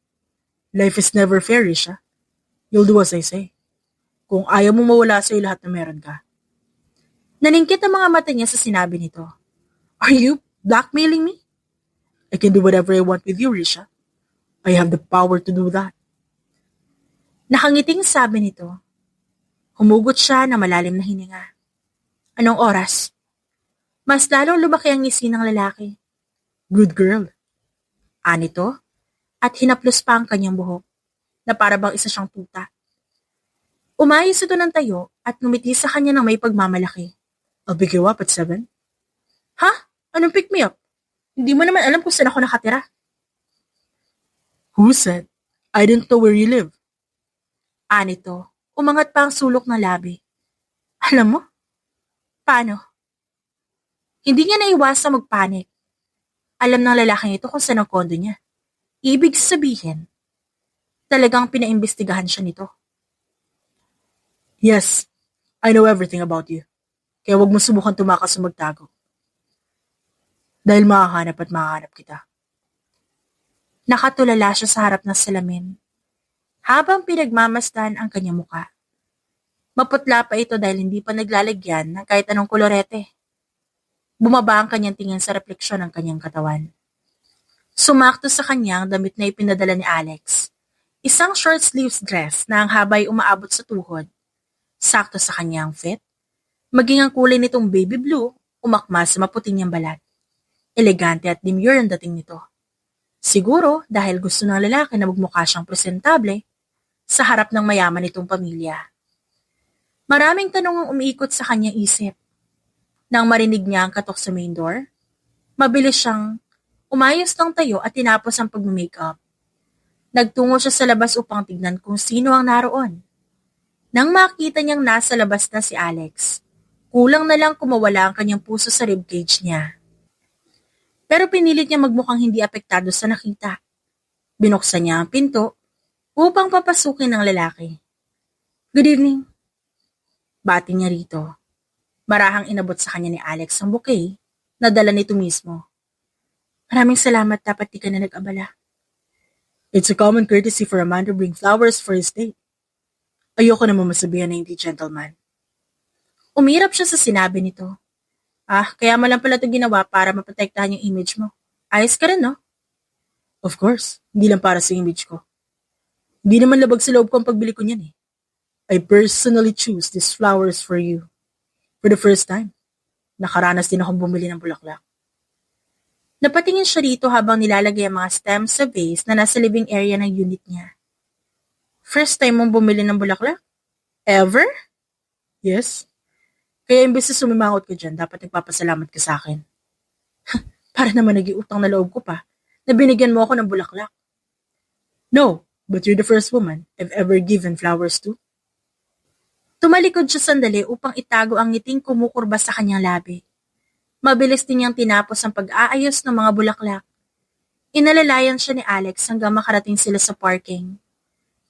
Life is never fair, Risha. You'll do as I say. Kung ayaw mo mawala sa'yo lahat na meron ka. Naningkit ang mga mata niya sa sinabi nito. Are you blackmailing me? I can do whatever I want with you, Risha. I have the power to do that. Nakangiting sabi nito. Humugot siya ng malalim na hininga. Anong oras? Mas lalong lumaki ang ngisi ng lalaki. Good girl. Anito, at hinaplos pa ang kanyang buhok, na para bang isa siyang tuta. Umayos ito ng tayo at ngumiti sa kanya ng may pagmamalaki. I'll pick you up at 7. Ha? Anong pick me up? Hindi mo naman alam kung saan ako nakatira. Who said? I didn't know where you live. Anito, umangat pa ang sulok ng labi. Alam mo? Paano? Hindi niya naiwasang magpanik. Alam ng lalaking ito kung saan ang kondo niya. Ibig sabihin, talagang pinaimbestigahan siya nito. Yes, I know everything about you. Kaya wag mo subukan tumakas o magtago. Dahil makahanap at makahanap kita. Nakatulala siya sa harap ng salamin, habang pinagmamasdan ang kanyang muka. Maputla pa ito dahil hindi pa naglalagyan ng kahit anong kolorete. Bumaba ang kanyang tingin sa refleksyon ng kanyang katawan. Sumakto sa kanyang damit na ipinadala ni Alex. Isang short sleeves dress na ang habay umaabot sa tuhod. Sakto sa kanyang fit. Maging ang kulay nitong baby blue, umakma sa maputing niyang balat. Elegante at demure ang dating nito. Siguro dahil gusto ng lalaki na magmukha siyang presentable sa harap ng mayaman nitong pamilya. Maraming tanong ang umiikot sa kanyang isip. Nang marinig niya ang katok sa main door, mabilis siyang umayos ng tayo at tinapos ang pag-makeup. Nagtungo siya sa labas upang tignan kung sino ang naroon. Nang makita niyang nasa labas na si Alex, kulang na lang kumawala ang kanyang puso sa ribcage niya. Pero pinilit niya magmukhang hindi apektado sa nakita. Binuksan niya ang pinto upang papasukin ng lalaki. Good evening. Bati niya rito. Marahang inabot sa kanya ni Alex ang bouquet na dala nito mismo. Maraming salamat, dapat di ka na nag-abala. It's a common courtesy for a man to bring flowers for his date. Ayoko naman masabihan na hindi gentleman. Umirap siya sa sinabi nito. Kaya mo lang pala ito ginawa para maprotektahan yung image mo. Ayos ka rin, no? Of course, hindi lang para sa image ko. Hindi naman labag sa loob ko ang pagbili ko niyan eh. I personally choose these flowers for you. For the first time, nakaranas din akong bumili ng bulaklak. Napatingin siya rito habang nilalagay ang mga stems sa vase na nasa living area ng unit niya. First time mong bumili ng bulaklak? Ever? Yes. Kaya imbes na sumimangot ka dyan, dapat nagpapasalamat ka sa akin. Para naman nag-iutang na loob ko pa na binigyan mo ako ng bulaklak. No, but you're the first woman I've ever given flowers to. Tumalikod siya sandali upang itago ang ngiting kumukurba sa kanyang labi. Mabilis din niyang tinapos ang pag-aayos ng mga bulaklak. Inalalayan siya ni Alex hanggang makarating sila sa parking.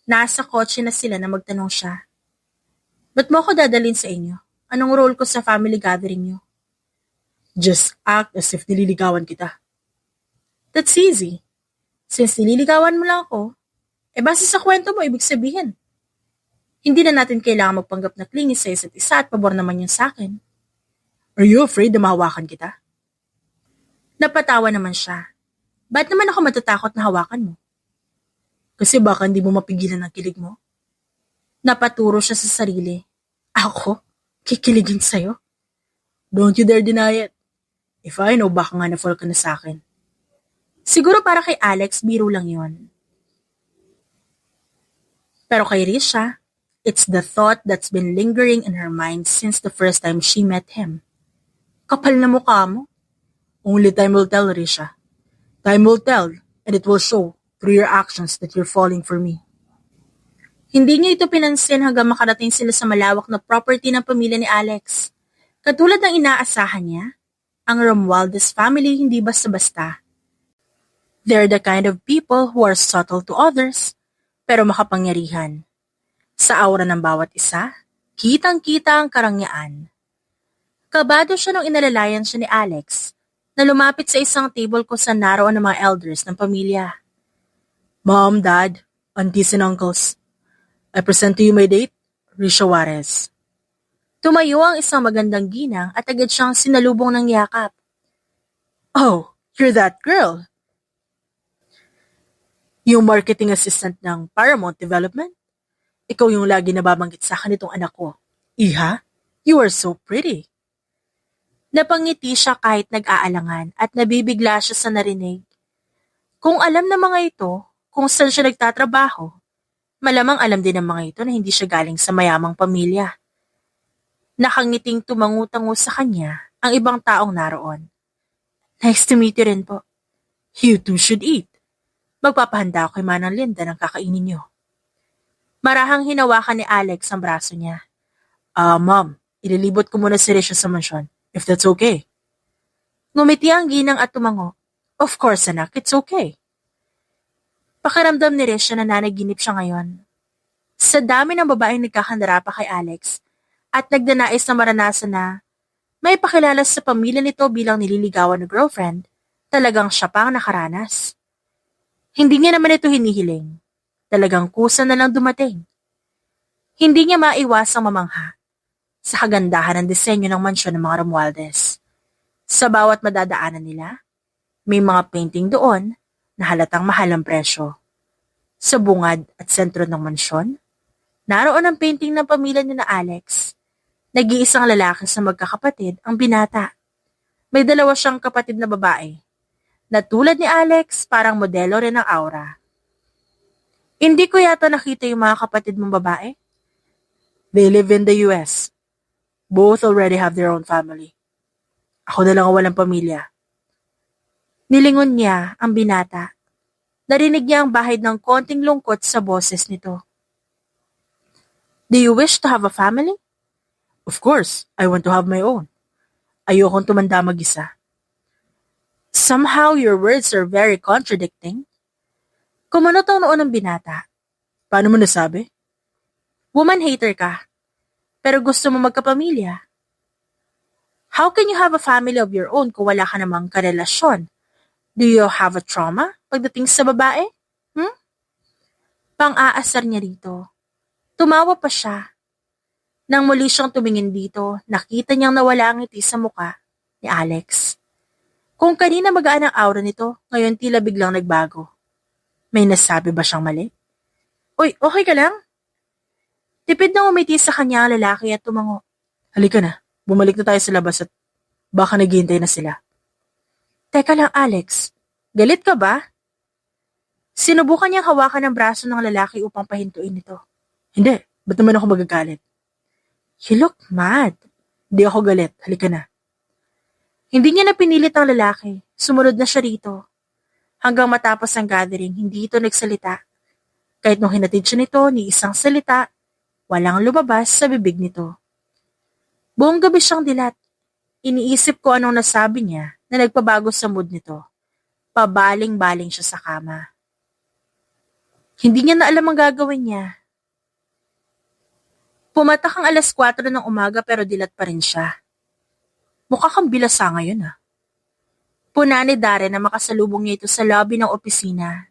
Nasa kotse na sila na magtanong siya. Ba't mo ako dadalhin sa inyo? Anong role ko sa family gathering niyo? Just act as if nililigawan kita. That's easy. Since nililigawan mo lang ako, base sa kwento mo, ibig sabihin. Hindi na natin kailangan magpanggap na clingy sa isa't isa at pabor naman yun sa akin. Are you afraid na mahawakan kita? Napatawa naman siya. Ba't naman ako matatakot na hawakan mo? Kasi baka hindi mo mapigilan ang kilig mo. Napaturo siya sa sarili. Ako? Kikiligin sa'yo? Don't you dare deny it. If I know, baka nga na-fall ka na sa akin. Siguro para kay Alex, biro lang yon. Pero kay Risha, it's the thought that's been lingering in her mind since the first time she met him. Kapal na mukha mo. Only time will tell, Risha. Time will tell, and it will show through your actions that you're falling for me. Hindi niya ito pinansin hanggang makarating sila sa malawak na property ng pamilya ni Alex. Katulad ng inaasahan niya, ang Romualdez family hindi basta-basta. They're the kind of people who are subtle to others, pero makapangyarihan. Sa aura ng bawat isa, kitang-kita ang karangyaan. Kabado siya nung inalalayan siya ni Alex na lumapit sa isang table kung saan naroon ang mga elders ng pamilya. Mom, Dad, aunties and uncles, I present to you my date, Risha Juarez. Tumayo ang isang magandang ginang at agad siyang sinalubong ng yakap. Oh, you're that girl. Yung marketing assistant ng Paramount Development? Ikaw yung lagi nababanggit sa akin itong anak ko. Iha, you are so pretty. Napangiti siya kahit nag-aalangan at nabibigla siya sa narinig. Kung alam ng mga ito kung saan siya nagtatrabaho, malamang alam din ng mga ito na hindi siya galing sa mayamang pamilya. Nakangiting tumangu-tango sa kanya ang ibang taong naroon. Nice to meet you rin po. You two should eat. Magpapahanda ako kay Manang Linda ng kakainin niyo. Marahang hinawakan ni Alex ang braso niya. Ma'am, ililibot ko muna si Risha sa mansyon, if that's okay. Ngumiti ang ginang at tumango. Of course, anak, it's okay. Pakiramdam ni Risha na nanaginip siya ngayon. Sa dami ng babaeng nagkakandara pa kay Alex at nagdanais na maranasan na may pakilala sa pamilya nito bilang nililigawan na girlfriend, talagang siya pa ang nakaranas. Hindi niya naman ito hinihiling. Talagang kusa na lang dumating. Hindi niya maiwasang mamangha sa kagandahan ng disenyo ng mansyon ng mga Romualdez. Sa bawat madadaanan nila, may mga painting doon na halatang mahal ang presyo. Sa bungad at sentro ng mansyon, naroon ang painting ng pamilya ni na Alex. Nag-iisang lalaki sa magkakapatid ang binata. May dalawa siyang kapatid na babae, na tulad ni Alex parang modelo rin ang aura. Hindi ko yata nakita yung mga kapatid mong babae. They live in the US. Both already have their own family. Ako na lang ang walang pamilya. Nilingon niya ang binata. Narinig niya ang bahid ng konting lungkot sa boses nito. Do you wish to have a family? Of course, I want to have my own. Ayokong tumanda mag-isa. Somehow your words are very contradicting. Kumunot ang noon ng binata. Paano mo nasabi? Woman hater ka, pero gusto mo magkapamilya. How can you have a family of your own kung wala ka namang karelasyon? Do you have a trauma pagdating sa babae? Pang-aasar niya rito. Tumawa pa siya. Nang muli siyang tumingin dito, nakita niyang nawala ang ngiti sa muka ni Alex. Kung kanina magaan ang aura nito, ngayon tila biglang nagbago. May nasabi ba siyang mali? Uy, okay ka lang? Tipid na umiti sa kanya ang lalaki at tumango. Halika na, bumalik na tayo sa labas at baka naghihintay na sila. Teka lang, Alex. Galit ka ba? Sinubukan niyang hawakan ang braso ng lalaki upang pahintuin ito. Hindi, ba't naman ako magagalit? You look mad. Hindi ako galit, halika na. Hindi niya napinilit ang lalaki. Sumunod na siya rito. Hanggang matapos ang gathering, hindi ito nagsalita. Kahit nung hinatid siya nito ni isang salita, walang lumabas sa bibig nito. Buong gabi siyang dilat. Iniisip ko anong nasabi niya na nagpabago sa mood nito. Pabaling-baling siya sa kama. Hindi niya na alam ang gagawin niya. Pumatak ang 4:00 ng umaga pero dilat pa rin siya. Mukha kang bilasa ngayon ah. Puna ni Darren na makasalubong niya ito sa lobby ng opisina.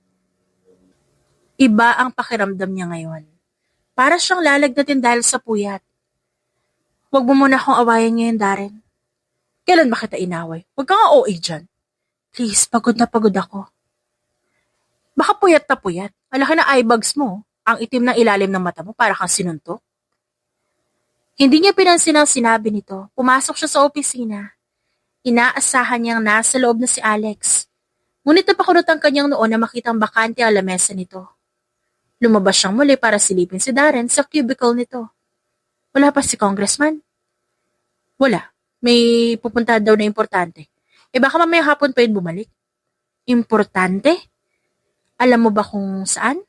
Iba ang pakiramdam niya ngayon. Para siyang lalagnatin dahil sa puyat. Huwag mo muna akong awayan ngayon, Darren. Kailan ba kita inaway? Huwag ka nga OA dyan. Please, pagod na pagod ako. Baka puyat na puyat. Malaki na eye bags mo. Ang itim ng ilalim ng mata mo para kang sinuntok. Hindi niya pinansin ang sinabi nito. Pumasok siya sa opisina. Inaasahan niyang nasa loob na si Alex. Ngunit napakunot ang kanyang noon na makitang bakante ang lamesa nito. Lumabas siyang muli para silipin si Darren sa cubicle nito. Wala pa si Congressman? Wala. May pupunta daw na importante. Baka mamaya hapon pa yun bumalik. Importante? Alam mo ba kung saan?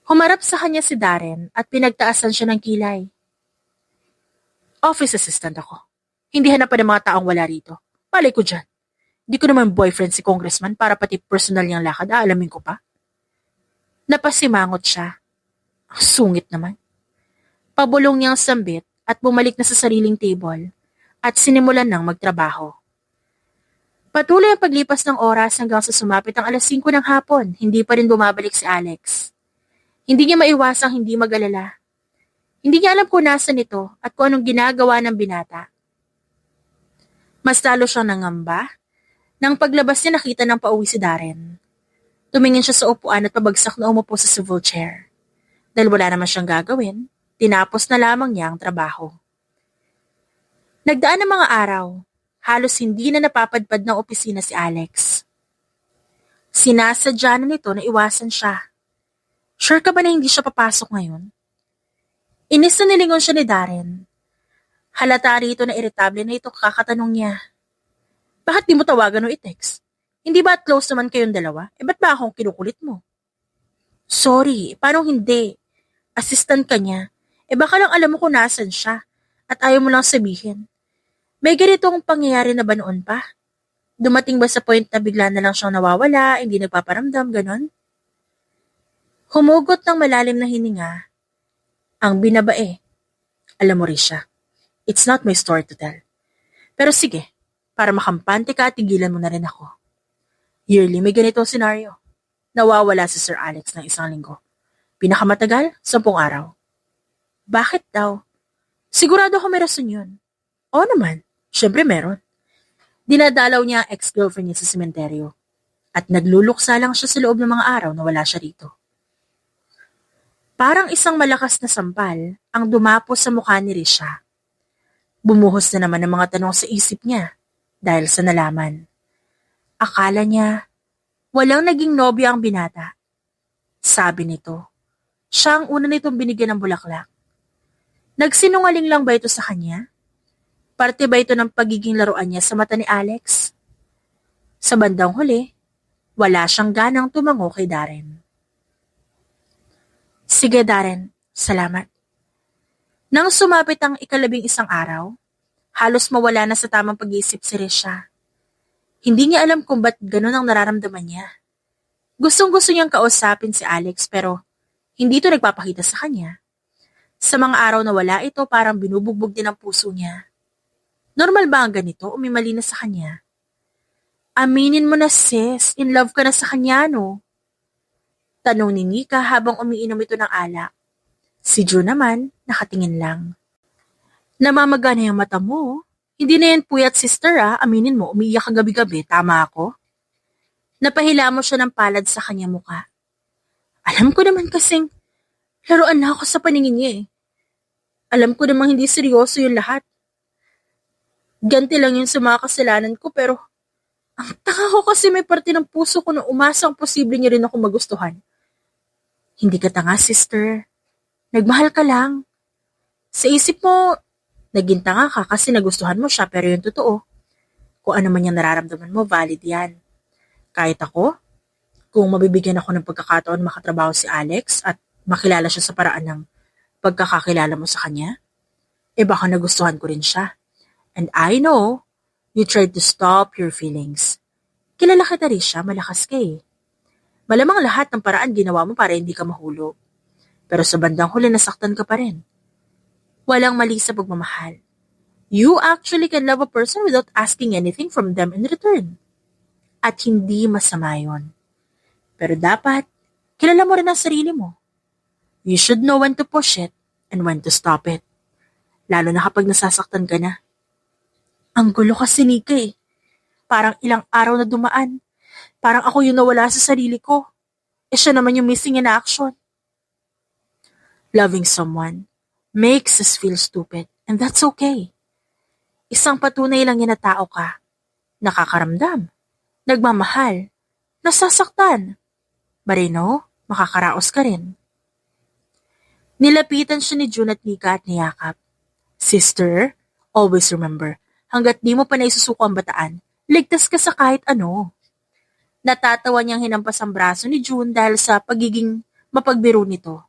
Humarap sa kanya si Darren at pinagtaasan siya ng kilay. Office assistant ako. Hindi hanapan ng mga taong wala rito. Malay ko dyan. Di ko naman boyfriend si Congressman para pati personal niyang lakad, aalamin ko pa. Napasimangot siya. Ang sungit naman. Pabulong niyang sambit at bumalik na sa sariling table at sinimulan ng magtrabaho. Patuloy ang paglipas ng oras hanggang sa sumapit ang 5:00 ng hapon, hindi pa rin bumabalik si Alex. Hindi niya maiwasang hindi mag-alala. Hindi niya alam kung nasan ito at kung anong ginagawa ng binata. Mas lalo siyang nangamba nang paglabas niya nakita ng pauwi si Darren. Tumingin siya sa upuan at pabagsak na umupo sa swivel chair. Dahil wala naman siyang gagawin, tinapos na lamang niya ang trabaho. Nagdaan ng mga araw, halos hindi na napapadpad ng opisina si Alex. Sinasadya na nito na iwasan siya. Sure ka ba na hindi siya papasok ngayon? Inis na nilingon siya ni Darren. Halata rito na iritable na ito kakatanong niya. Bakit di mo tawagan o i-text? Hindi ba at close naman kayong dalawa? Ba't ba akong kinukulit mo? Sorry, paano hindi? Assistant ka niya. Baka lang alam mo kung nasan siya at ayaw mo lang sabihin. May ganitong pangyayari na ba noon pa? Dumating ba sa point na bigla na lang siyang nawawala, hindi nagpaparamdam, ganon? Humugot ng malalim na hininga. Ang binabae. Alam mo, Risha, it's not my story to tell. Pero sige, para makampante ka, tigilan mo na rin ako. Yearly, may ganitong senaryo. Nawawala si Sir Alex ng 1 linggo. Pinakamatagal, 10 araw. Bakit daw? Sigurado ako may rason yun. Oo naman, syempre meron. Dinadalaw niya ang ex-girlfriend niya sa sementeryo. At nagluluksa lang siya sa loob ng mga araw na wala siya rito. Parang isang malakas na sampal ang dumapo sa mukha ni Risha. Bumuhos na naman ang mga tanong sa isip niya dahil sa nalaman. Akala niya, walang naging nobya ang binata. Sabi nito, siya ang una nitong binigyan ng bulaklak. Nagsinungaling lang ba ito sa kanya? Parte ba ito ng pagiging laruan niya sa mata ni Alex? Sa bandang huli, wala siyang ganang tumango kay Darren. Sige Darren, salamat. Nang sumapit ang 11 araw, halos mawala na sa tamang pag-iisip si Risha. Hindi niya alam kung ba't ganun ang nararamdaman niya. Gustong-gusto niyang kausapin si Alex pero hindi ito nagpapakita sa kanya. Sa mga araw na wala ito, parang binubugbog din ang puso niya. Normal ba ang ganito o may mali na sa kanya? Aminin mo na sis, in love ka na sa kanya no? Tanong ni Nika habang umiinom ito ng alak. Si June naman, nakatingin lang. Namamaga na yung mata mo. Hindi na yan puyat sister aminin mo, umiiyak ka gabi-gabi, tama ako? Napahila mo siya ng palad sa kanya muka. Alam ko naman kasing, laruan na ako sa paningin niya Alam ko namang hindi seryoso yung lahat. Ganti lang yun sa mga kasalanan ko pero ang tanga ko kasi may parte ng puso ko na umasang posible niya rin ako magustuhan. Hindi ka tanga, sister. Nagmahal ka lang. Sa isip mo, naging tanga ka kasi nagustuhan mo siya pero yung totoo. Kung ano man yung nararamdaman mo, valid yan. Kahit ako, kung mabibigyan ako ng pagkakataon makatrabaho si Alex at makilala siya sa paraan ng pagkakakilala mo sa kanya, baka nagustuhan ko rin siya. And I know, you tried to stop your feelings. Kilala kita rin siya, malakas ka Malamang lahat ng paraan ginawa mo para hindi ka mahulog. Pero sa bandang huli nasaktan ka pa rin. Walang mali sa pagmamahal. You actually can love a person without asking anything from them in return. At hindi masama yun. Pero dapat, kilala mo rin ang sarili mo. You should know when to push it and when to stop it. Lalo na kapag nasasaktan ka na. Ang gulo kasi Nika Parang ilang araw na dumaan. Parang ako yung nawala sa sarili ko. Siya naman yung missing in action. Loving someone makes us feel stupid and that's okay. Isang patunay lang yan na tao ka. Nakakaramdam. Nagmamahal. Nasasaktan. Marino, makakaraos ka rin. Nilapitan siya ni June at Nika at niyakap. Sister, always remember, hanggat di mo pa naisusuko ang bataan, ligtas ka sa kahit ano. Natatawa niyang hinampas ang braso ni June dahil sa pagiging mapagbiro nito.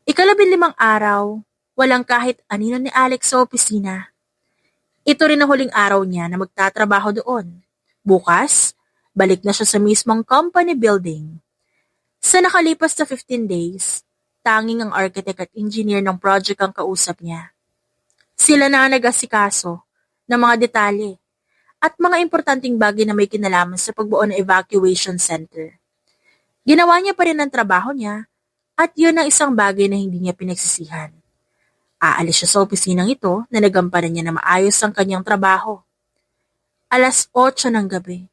15 araw, walang kahit anino ni Alex sa opisina. Ito rin ang huling araw niya na magtatrabaho doon. Bukas, balik na siya sa mismong company building. Sa nakalipas na 15 days, tanging ang architect at engineer ng project ang kausap niya. Sila na ang nag-asikaso ng mga detalye at mga importanteng bagay na may kinalaman sa pagbuo ng evacuation center. Ginawa niya pa rin ang trabaho niya at yun ang isang bagay na hindi niya pinagsisihan. Aalis siya sa opisinang ito na nagampanan niya na maayos ang kanyang trabaho. 8:00 ng gabi.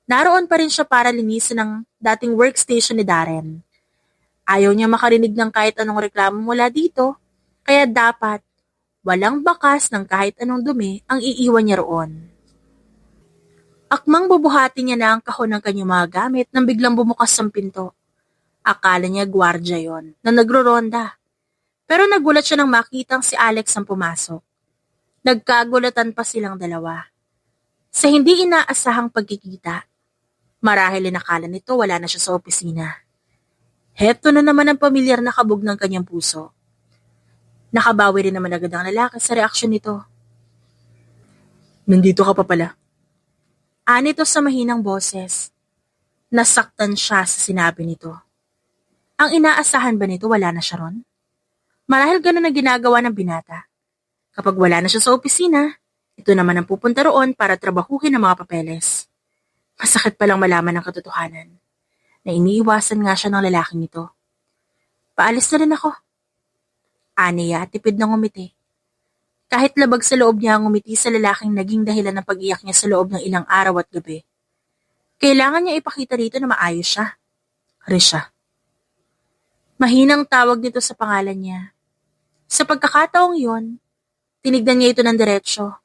Naroon pa rin siya para linisin ang dating workstation ni Darren. Ayaw niya makarinig ng kahit anong reklamo mula dito, kaya dapat walang bakas ng kahit anong dumi ang iiwan niya roon. Akmang bubuhati niya na ang kahon ng kanyang mga gamit nang biglang bumukas ang pinto. Akala niya gwardya yon na nagro-ronda. Pero nagulat siya nang makitang si Alex ang pumasok. Nagkagulatan pa silang dalawa. Sa hindi inaasahang pagkikita, marahil inakala nito wala na siya sa opisina. Heto na naman ang pamilyar na kabog ng kanyang puso. Nakabawi rin naman agad ang lalaki sa reaksyon nito. Nandito ka pa pala. Anito sa mahinang boses. Nasaktan siya sa sinabi nito. Ang inaasahan ba nito wala na siya ron? Marahil ganun ang ginagawa ng binata. Kapag wala na siya sa opisina, ito naman ang pupunta roon para trabahuhin ang mga papeles. Masakit palang malaman ang katotohanan na iniiwasan nga siya ng lalaking ito. Paalis na rin ako. Aniya at tipid ng ngumiti. Kahit labag sa loob niya ang ngumiti sa lalaking naging dahilan ng pag-iyak niya sa loob ng ilang araw at gabi. Kailangan niya ipakita rito na maayos siya. Risha. Mahinang tawag nito sa pangalan niya. Sa pagkakataong yon, tinignan niya ito ng diretsyo.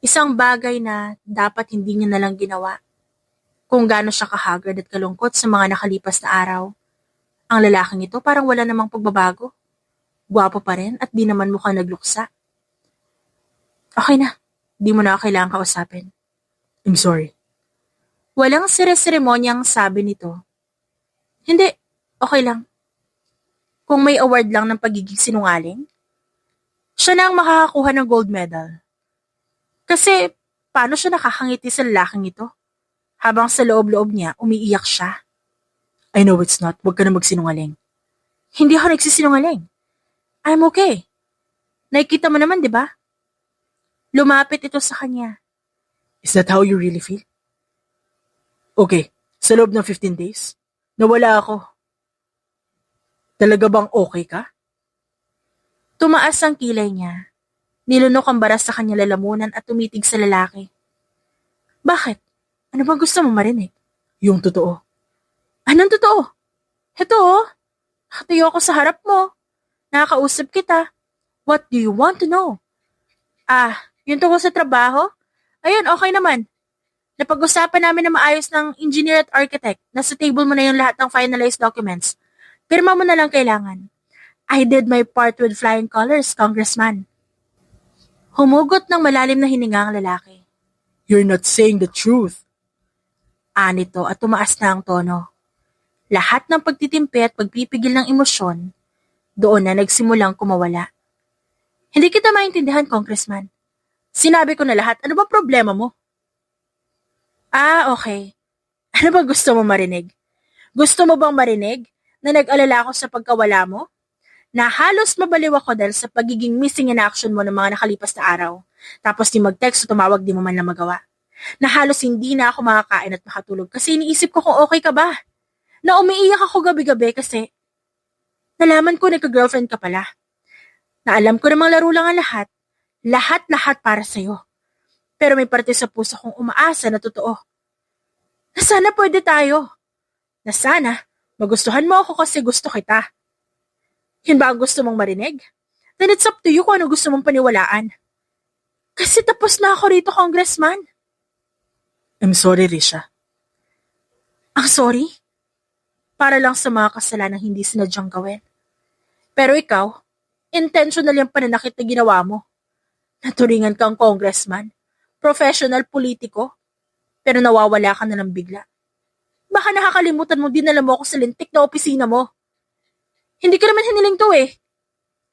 Isang bagay na dapat hindi niya nalang ginawa. Kung gaano siya kahagard at kalungkot sa mga nakalipas na araw. Ang lalaking ito parang wala namang pagbabago. Gwapo pa rin at di naman mukhang nagluksa. Okay na, di mo na kailangan kausapin. I'm sorry. Walang sere-seremonyang sabi nito. Hindi, okay lang. Kung may award lang ng pagiging sinungaling, siya na ang makakakuha ng gold medal. Kasi paano siya nakakangiti sa lalaking ito? Habang sa loob-loob niya, umiiyak siya. I know it's not. Huwag ka na magsinungaling. Hindi ako nagsisinungaling. I'm okay. Nakikita mo naman, di ba? Lumapit ito sa kanya. Is that how you really feel? Okay, sa loob ng 15 days, nawala ako. Talaga bang okay ka? Tumaas ang kilay niya. Nilunok ang baras sa kanya lalamunan at tumitig sa lalaki. Bakit? Ano bang gusto mo marinig? Yung totoo. Anong totoo? Heto oh. Nakatayo ako sa harap mo. Nakakausap kita. What do you want to know? Yun tungkol sa trabaho? Ayun, okay naman. Napag-usapan namin na maayos ng engineer at architect. Nasa table mo na yung lahat ng finalized documents. Pirma mo na lang kailangan. I did my part with flying colors, Congressman. Humugot ng malalim na hininga ang lalaki. You're not saying the truth. Anito at tumaas na ang tono. Lahat ng pagtitimpi at pagpipigil ng emosyon, doon na nagsimulang kumawala. Hindi kita maintindihan, Congressman. Sinabi ko na lahat, ano ba problema mo? Okay. Ano ba gusto mo marinig? Gusto mo bang marinig na nag-alala ako sa pagkawala mo? Na halos mabaliw ako dahil sa pagiging missing in action mo ng mga nakalipas na araw. Tapos di mag-text o tumawag di mo man lang magawa. Na halos hindi na ako makakain at makatulog kasi iniisip ko kung okay ka ba. Na umiiyak ako gabi-gabi kasi nalaman ko nagka-girlfriend ka pala. Na alam ko namang laro lang ang lahat. Lahat-lahat para sa'yo. Pero may parte sa puso kong umaasa na totoo. Na sana pwede tayo. Na sana magustuhan mo ako kasi gusto kita. Yun ba ang gusto mong marinig? Then it's up to you kung ano gusto mong paniwalaan. Kasi tapos na ako rito, Congressman. I'm sorry, Risha. Ang sorry? Para lang sa mga kasalanang hindi sinadyang gawin. Pero ikaw, intentional yung pananakit na ginawa mo. Naturingan kang congressman, professional politiko, pero nawawala ka na lang bigla. Baka nakakalimutan mo dinala mo ako sa lintik na opisina mo. Hindi ko naman hiniling to eh.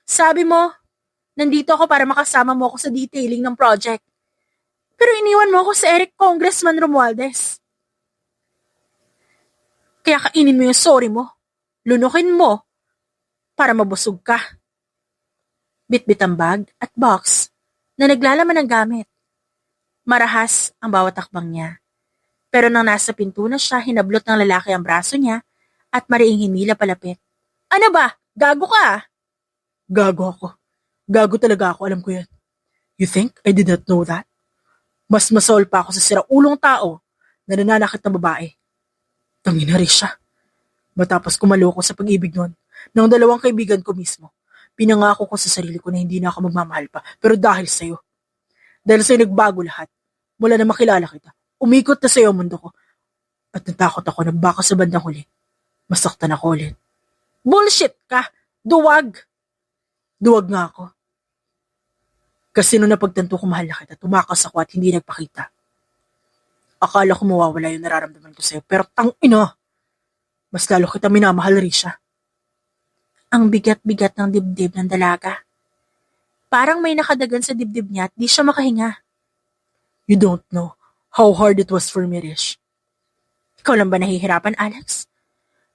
Sabi mo, nandito ako para makasama mo ako sa detailing ng project. Pero iniwan mo ako sa Eric Congressman Romualdez. Kaya kainin mo yung sorry mo. Lunukin mo para mabusog ka. Bitbit ang bag at box na naglalaman ng gamit. Marahas ang bawat takbang niya. Pero nang nasa pinto na siya, hinablot ng lalaki ang braso niya at mariing hinila palapit. Ano ba? Gago ka? Gago ako. Gago talaga ako, alam ko yan. You think I did not know that? Mas masol pa ako sa siraulong tao na nananakit na babae. Tangina rin siya. Matapos kumaloko sa pag-ibig nun, ng dalawang kaibigan ko mismo, pinangako ko sa sarili ko na hindi na ako magmamahal pa. Pero dahil sa'yo nagbago lahat. Mula na makilala kita, umikot na sa'yo ang mundo ko. At natakot ako na baka sa bandang huli, masaktan ako ulit. Bullshit ka! Duwag! Duwag nga ako. Kasi nung napagtanto ko mahal na kita, tumakas ako at hindi nagpakita. Akala ko mawawala yung nararamdaman ko sa'yo, pero tangina! Mas lalo kita minamahal, Risha. Ang bigat-bigat ng dibdib ng dalaga. Parang may nakadagan sa dibdib niya at di siya makahinga. You don't know how hard it was for me, Rish. Ikaw lang ba nahihirapan, Alex?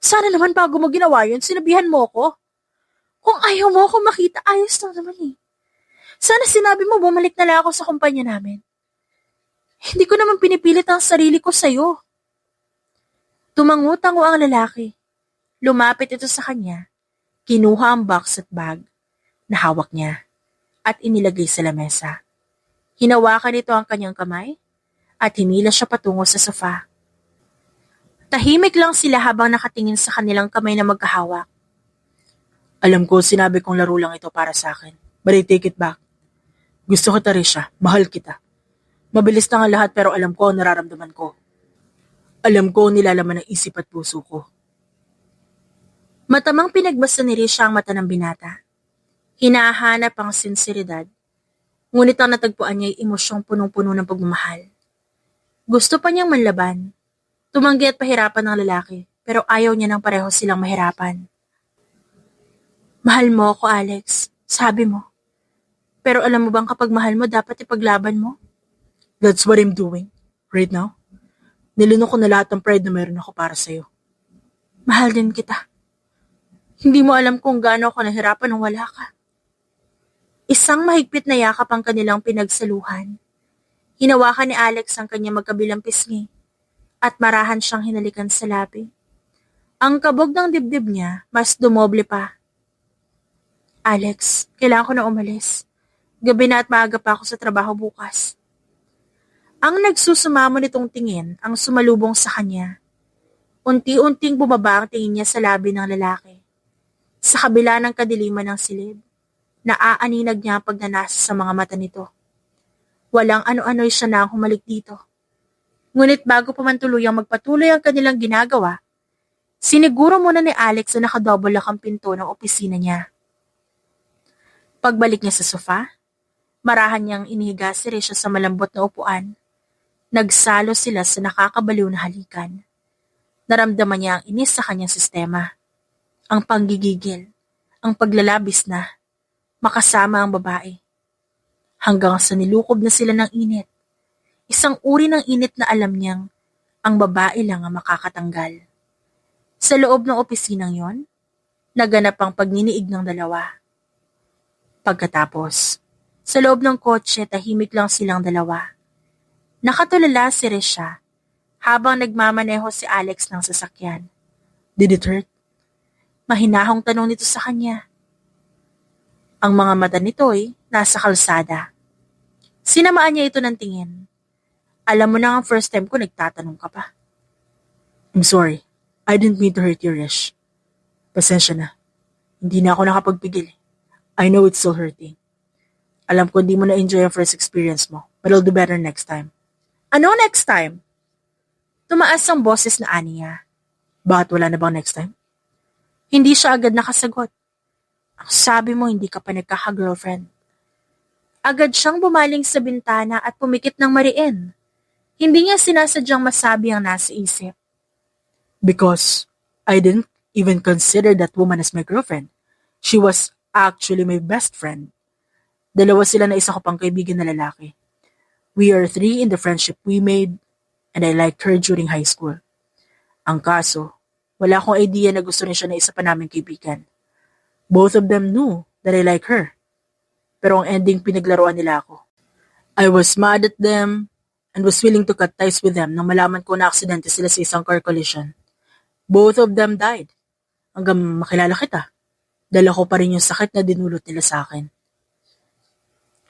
Sana naman bago mo ginawa yun, sinabihan mo ko. Kung ayaw mo ako makita, ayos lang naman eh. Sana sinabi mo bumalik na lang ako sa kumpanya namin. Hindi ko naman pinipilit ang sarili ko sa'yo. Tumango-tango ang lalaki. Lumapit ito sa kanya. Kinuha ang box at bag na hawak niya at inilagay sa lamesa. Hinawakan nito ang kanyang kamay at hinila siya patungo sa sofa. Tahimik lang sila habang nakatingin sa kanilang kamay na magkahawak. Alam ko, sinabi kong laro lang ito para sa akin. But I take it back. Gusto kita, Risha. Mahal kita. Mabilis na nga lahat pero alam ko ang nararamdaman ko. Alam ko nilalaman ng isip at puso ko. Matamang pinagbasa ni Risha ang mata ng binata. Hinahanap ang sinseridad. Ngunit ang natagpuan niya ay emosyong punong-puno ng pagmamahal. Gusto pa niyang manlaban. Tumanggi at pahirapan ng lalaki, pero ayaw niya nang pareho silang mahirapan. Mahal mo ako, Alex. Sabi mo. Pero alam mo bang kapag mahal mo, dapat ipaglaban mo? That's what I'm doing. Right now. Nilunok ko na lahat ng pride na meron ako para sa'yo. Mahal din kita. Hindi mo alam kung gaano ako nahirapan nung wala ka. Isang mahigpit na yakap ang kanilang pinagsaluhan. Hinawakan ni Alex ang kanyang magkabilang pisngi at marahan siyang hinalikan sa labi. Ang kabog ng dibdib niya mas dumoble pa. Alex, kailangan ko na umalis. Gabi na at maaga pa ako sa trabaho bukas. Ang nagsusumamo nitong tingin ang sumalubong sa kanya. Unti-unting bumaba ang tingin niya sa labi ng lalaki. Sa kabila ng kadiliman ng silid, naaaninag niya ang pagnanasa sa mga mata nito. Walang ano-ano'y siya na ang humalik dito. Ngunit bago pa man tuluyang magpatuloy ang kanilang ginagawa, siniguro muna ni Alex na nakadouble lock ang pinto ng opisina niya. Pagbalik niya sa sofa, marahan niyang inihiga si Risha sa malambot na upuan. Nagsalo sila sa nakakabaliw na halikan. Naramdaman niya ang inis sa kanyang sistema. Ang panggigigil, ang paglalabis na, makasama ang babae. Hanggang sa nilukob na sila ng init. Isang uri ng init na alam niyang ang babae lang ang makakatanggal. Sa loob ng opisinang yon, naganap ang pagniniig ng dalawa. Pagkatapos, sa loob ng kotse tahimik lang silang dalawa. Nakatulala si Risha habang nagmamaneho si Alex ng sasakyan. Did it hurt? Mahinahong tanong nito sa kanya. Ang mga mata nito'y nasa kalsada. Sinamaan niya ito ng tingin. Alam mo na ang first time ko nagtatanong ka pa. I'm sorry. I didn't mean to hurt you, Rish. Pasensya na. Hindi na ako nakapagpigil. I know it's still hurting. Alam ko hindi mo na-enjoy ang first experience mo, but I'll do better next time. Ano next time? Tumaas ang boses na ani niya. Bakit wala na bang next time? Hindi siya agad nakasagot. Ang sabi mo hindi ka pa nagkaka-girlfriend. Agad siyang bumaling sa bintana at pumikit ng mariin. Hindi niya sinasadyang masabi ang nasa isip. Because I didn't even consider that woman as my girlfriend. She was actually my best friend. Dalawa sila na isa ko pang kaibigan na lalaki. We are 3 in the friendship we made and I liked her during high school. Ang kaso, wala akong idea na gusto rin siya na isa pa naming kaibigan. Both of them knew that I like her. Pero ang ending pinaglaruan nila ako. I was mad at them and was willing to cut ties with them nang malaman ko na aksidente sila sa isang car collision. Both of them died. Hanggang makilala kita. Dala ko pa rin yung sakit na dinulot nila sa akin.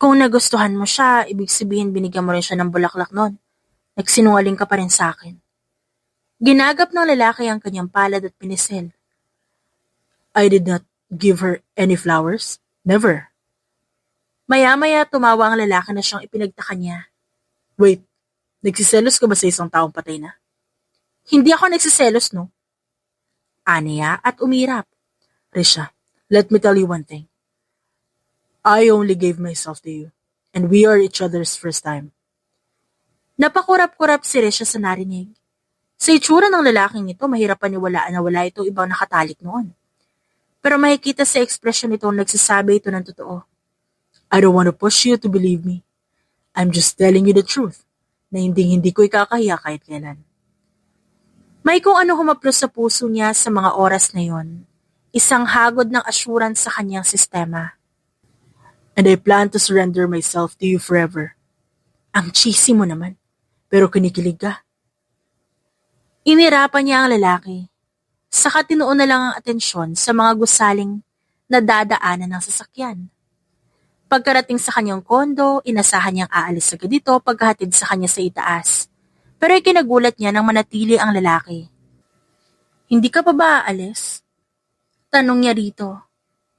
Kung nagustuhan mo siya, ibig sabihin binigyan mo rin siya ng bulaklak nun. Nagsinungaling ka pa rin sa akin. Ginagap ng lalaki ang kanyang palad at pinisel. I did not give her any flowers. Never. Maya-maya tumawa ang lalaki na siyang ipinagtaka niya. Wait, nagsiselos ka ba sa isang taong patay na? Hindi ako nagsiselos, no? Aniya at umirap. Risha, let me tell you one thing. I only gave myself to you, and we are each other's first time. Napakurap-kurap si Risha sa narinig. Sa itsura ng lalaking ito, mahirap paniwalaan na wala itong ibang nakatalik noon. Pero makikita sa ekspresyon nito nagsasabi ito ng totoo. I don't want to push you to believe me. I'm just telling you the truth, na hindi ko ikakahiya kahit kailan. May kung ano humaplos sa puso niya sa mga oras na yon. Isang hagod ng assurance sa kanyang sistema. And I plan to surrender myself to you forever. Ang cheesy mo naman. Pero kinikilig ka. Inirapan niya ang lalaki. Saka tinuon na lang ang atensyon sa mga gusaling na dadaanan ng sasakyan. Pagkarating sa kanyang kondo, inasahan niyang aalis agad dito pagkahatid sa kanya sa itaas. Pero ikinagulat niya nang manatili ang lalaki. Hindi ka pa ba aalis? Tanong niya rito.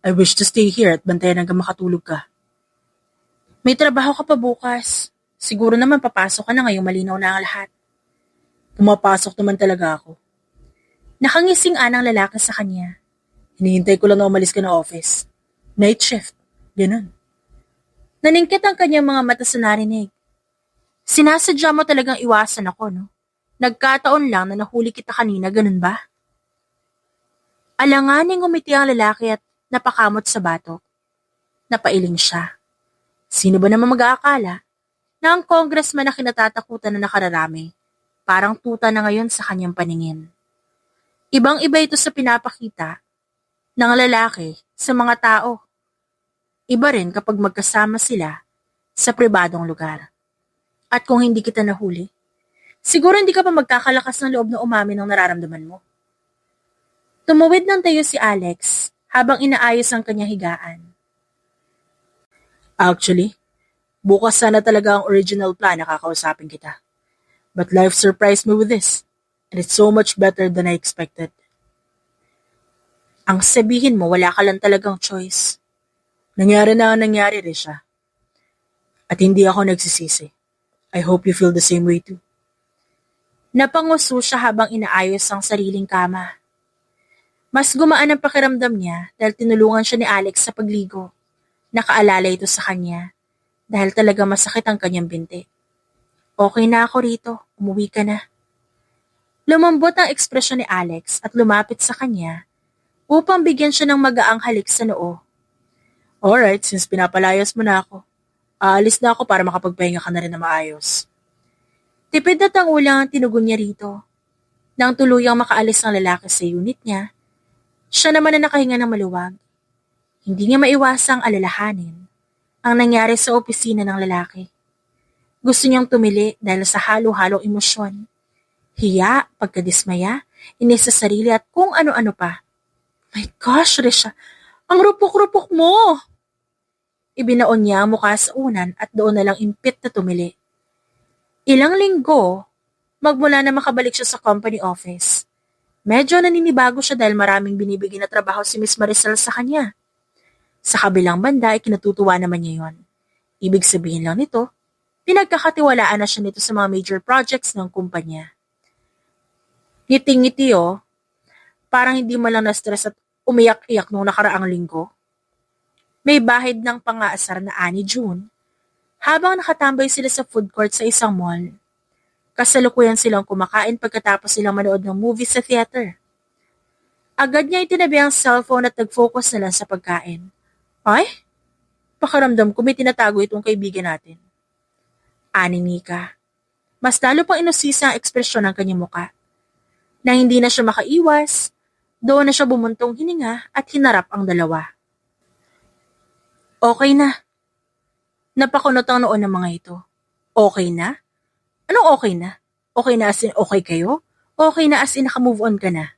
I wish to stay here at bantayan hanggang makatulog ka. May trabaho ka pa bukas. Siguro naman papasok ka na ngayong malinaw na ang lahat. Pumapasok naman talaga ako. Nakangising-an ang lalaki sa kanya. Hinihintay ko lang na umalis ka ng office. Night shift. Ganun. Naningkit ang kanyang mga mata sa narinig. Sinasadya mo talagang iwasan ako, no? Nagkataon lang na nahuli kita kanina, ganun ba? Alanganing umiti ang lalaki at napakamot sa batok. Napailing siya. Sino ba naman mag-aakala na ang congressman na kinatatakutan na nakararami, parang tuta na ngayon sa kanyang paningin. Ibang-iba ito sa pinapakita ng lalaki sa mga tao. Iba rin kapag magkasama sila sa pribadong lugar. At kung hindi kita nahuli, siguro hindi ka pa magkakalakas ng loob na umamin ng nararamdaman mo. Tumawid ng tayo si Alex habang inaayos ang kanyang higaan. Actually, bukas sana talaga ang original plan na kakausapin kita. But life surprised me with this, and it's so much better than I expected. Ang sabihin mo, wala ka lang talagang choice. Nangyari na ang nangyari, Risha. At hindi ako nagsisisi. I hope you feel the same way too. Napanguso siya habang inaayos ang sariling kama. Mas gumaan ang pakiramdam niya dahil tinulungan siya ni Alex sa pagligo. Nakaalala ito sa kanya dahil talaga masakit ang kanyang binti. Okay na ako rito, umuwi ka na. Lumambot ang ekspresyon ni Alex at lumapit sa kanya upang bigyan siya ng magaang halik sa noo. Alright, since pinapalayas mo na ako, aalis na ako para makapagpahinga ka na rin na maayos. Tipid na tangulang ang tinugon niya rito. Nang tuluyang makaalis ang lalaki sa unit niya, siya naman na nakahinga ng maluwag. Hindi niya maiwasang alalahanin ang nangyari sa opisina ng lalaki. Gusto niyang tumili dahil sa halo-halong emosyon. Hiya, pagkadismaya, inis sa sarili at kung ano-ano pa. My gosh, Risha, ang rupok-rupok mo! Ibinaon niya ang mukha sa unan at doon na lang impit na tumili. Ilang linggo, magmula na makabalik siya sa company office. Medyo naninibago siya dahil maraming binibigyan na trabaho si Miss Maricel sa kanya. Sa kabilang banda ay kinatutuwa naman niya yon. Ibig sabihin lang nito, pinagkakatiwalaan na siya nito sa mga major projects ng kumpanya. Ngiting-ngiti parang hindi man lang na-stress at umiyak-iyak nung nakaraang linggo. May bahid ng pangaasar na ani June habang nakatambay sila sa food court sa isang mall. Kasalukuyan silang kumakain pagkatapos silang manood ng movie sa theater. Agad niya itinabi ang cellphone at nag-focus na lang sa pagkain. Ay, pakaramdam ko may tinatago itong kaibigan natin. Ani Nika. Mas lalo pang inusisa ang ekspresyon ng kanyang muka. Nang hindi na siya makaiwas, doon na siya bumuntong hininga at hinarap ang dalawa. Okay na. Napakunot ang noon ng mga ito. Okay na? Anong okay na? Okay na as in okay kayo? Okay na as in naka-move on ka na?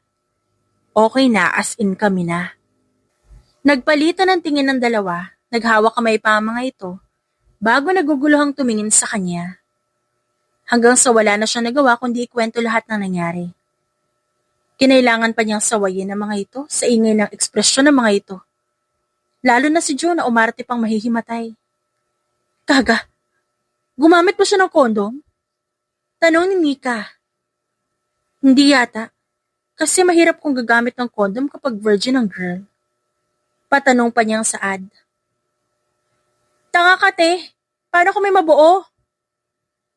Okay na as in kami na. Nagpalitan ng tingin ng dalawa, naghawak kamay pa ang mga ito, bago naguguluhang tumingin sa kanya. Hanggang sa wala na siyang nagawa kundi ikwento lahat ng nangyari. Kinailangan pa niyang sawayin ang mga ito sa ingay ng ekspresyon ng mga ito. Lalo na si June na umarte pang mahihimatay. Kaga, gumamit pa siya ng kondom? Tanong ni Nika. Hindi yata, kasi mahirap kung gagamit ng kondom kapag virgin ang girl. Patanong pa niyang saad. Tanga ka, te. Paano kung may mabuo?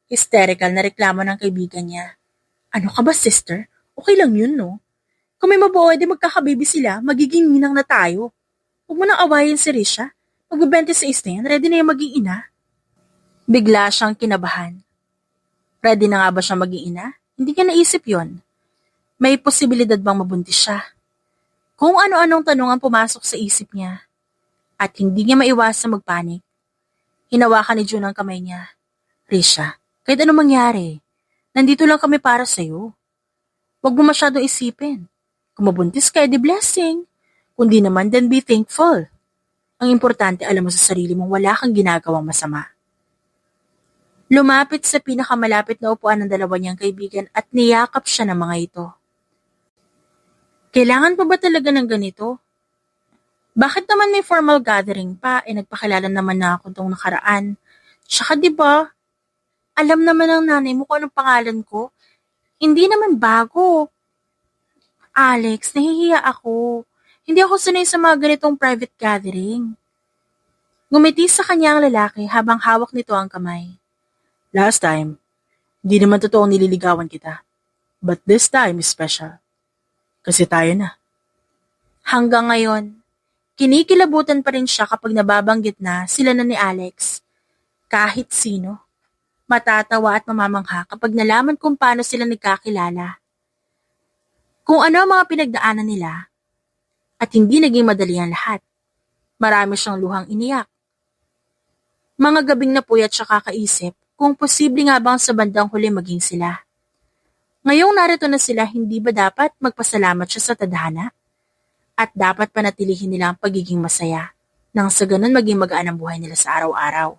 Hysterical na reklamo ng kaibigan niya. Ano ka ba, sister? Okay lang yun, no? Kung may mabuo, edi magkakababy sila, magiging ninang na tayo. Huwag mo nang awayin si Risha. Mag-26 na yan, ready na yung maging ina. Bigla siyang kinabahan. Ready na nga ba siyang maging ina? Hindi niya naisip yon. May posibilidad bang mabuntis siya? Kung ano-anong tanong ang pumasok sa isip niya. At hindi niya maiwasang magpanik. Hinawakan ni June ang kamay niya. Risha, kahit anong mangyari, nandito lang kami para sa'yo. Huwag mo masyadong isipin. Kung mabuntis ka, edi blessing. Kung di naman, then be thankful. Ang importante, alam mo sa sarili mong wala kang ginagawang masama. Lumapit sa pinakamalapit na upuan ng dalawa niyang kaibigan at niyakap siya ng mga ito. Kailangan pa ba talaga ng ganito? Bakit naman may formal gathering pa? Nagpakilala naman na ako itong nakaraan. Tsaka diba, alam naman ng nanay mo kung anong pangalan ko. Hindi naman bago. Alex, nahihiya ako. Hindi ako sanay sa mga ganitong private gathering. Ngumiti sa kanya ang lalaki habang hawak nito ang kamay. Last time, hindi naman totoong nililigawan kita. But this time is special. Kasi tayo na. Hanggang ngayon, kinikilabutan pa rin siya kapag nababanggit na sila na ni Alex. Kahit sino. Matatawa at mamamangha kapag nalaman kung paano sila nagkakilala. Kung ano ang mga pinagdaanan nila, at hindi naging madali ang lahat. Marami siyang luhang iniyak. Mga gabing napuyat siya kakaisip kung posible nga bang sa bandang huli maging sila. Ngayong narito na sila, hindi ba dapat magpasalamat siya sa tadhana? At dapat panatilihin nila ang pagiging masaya nang sa ganun maging magaan ang buhay nila sa araw-araw.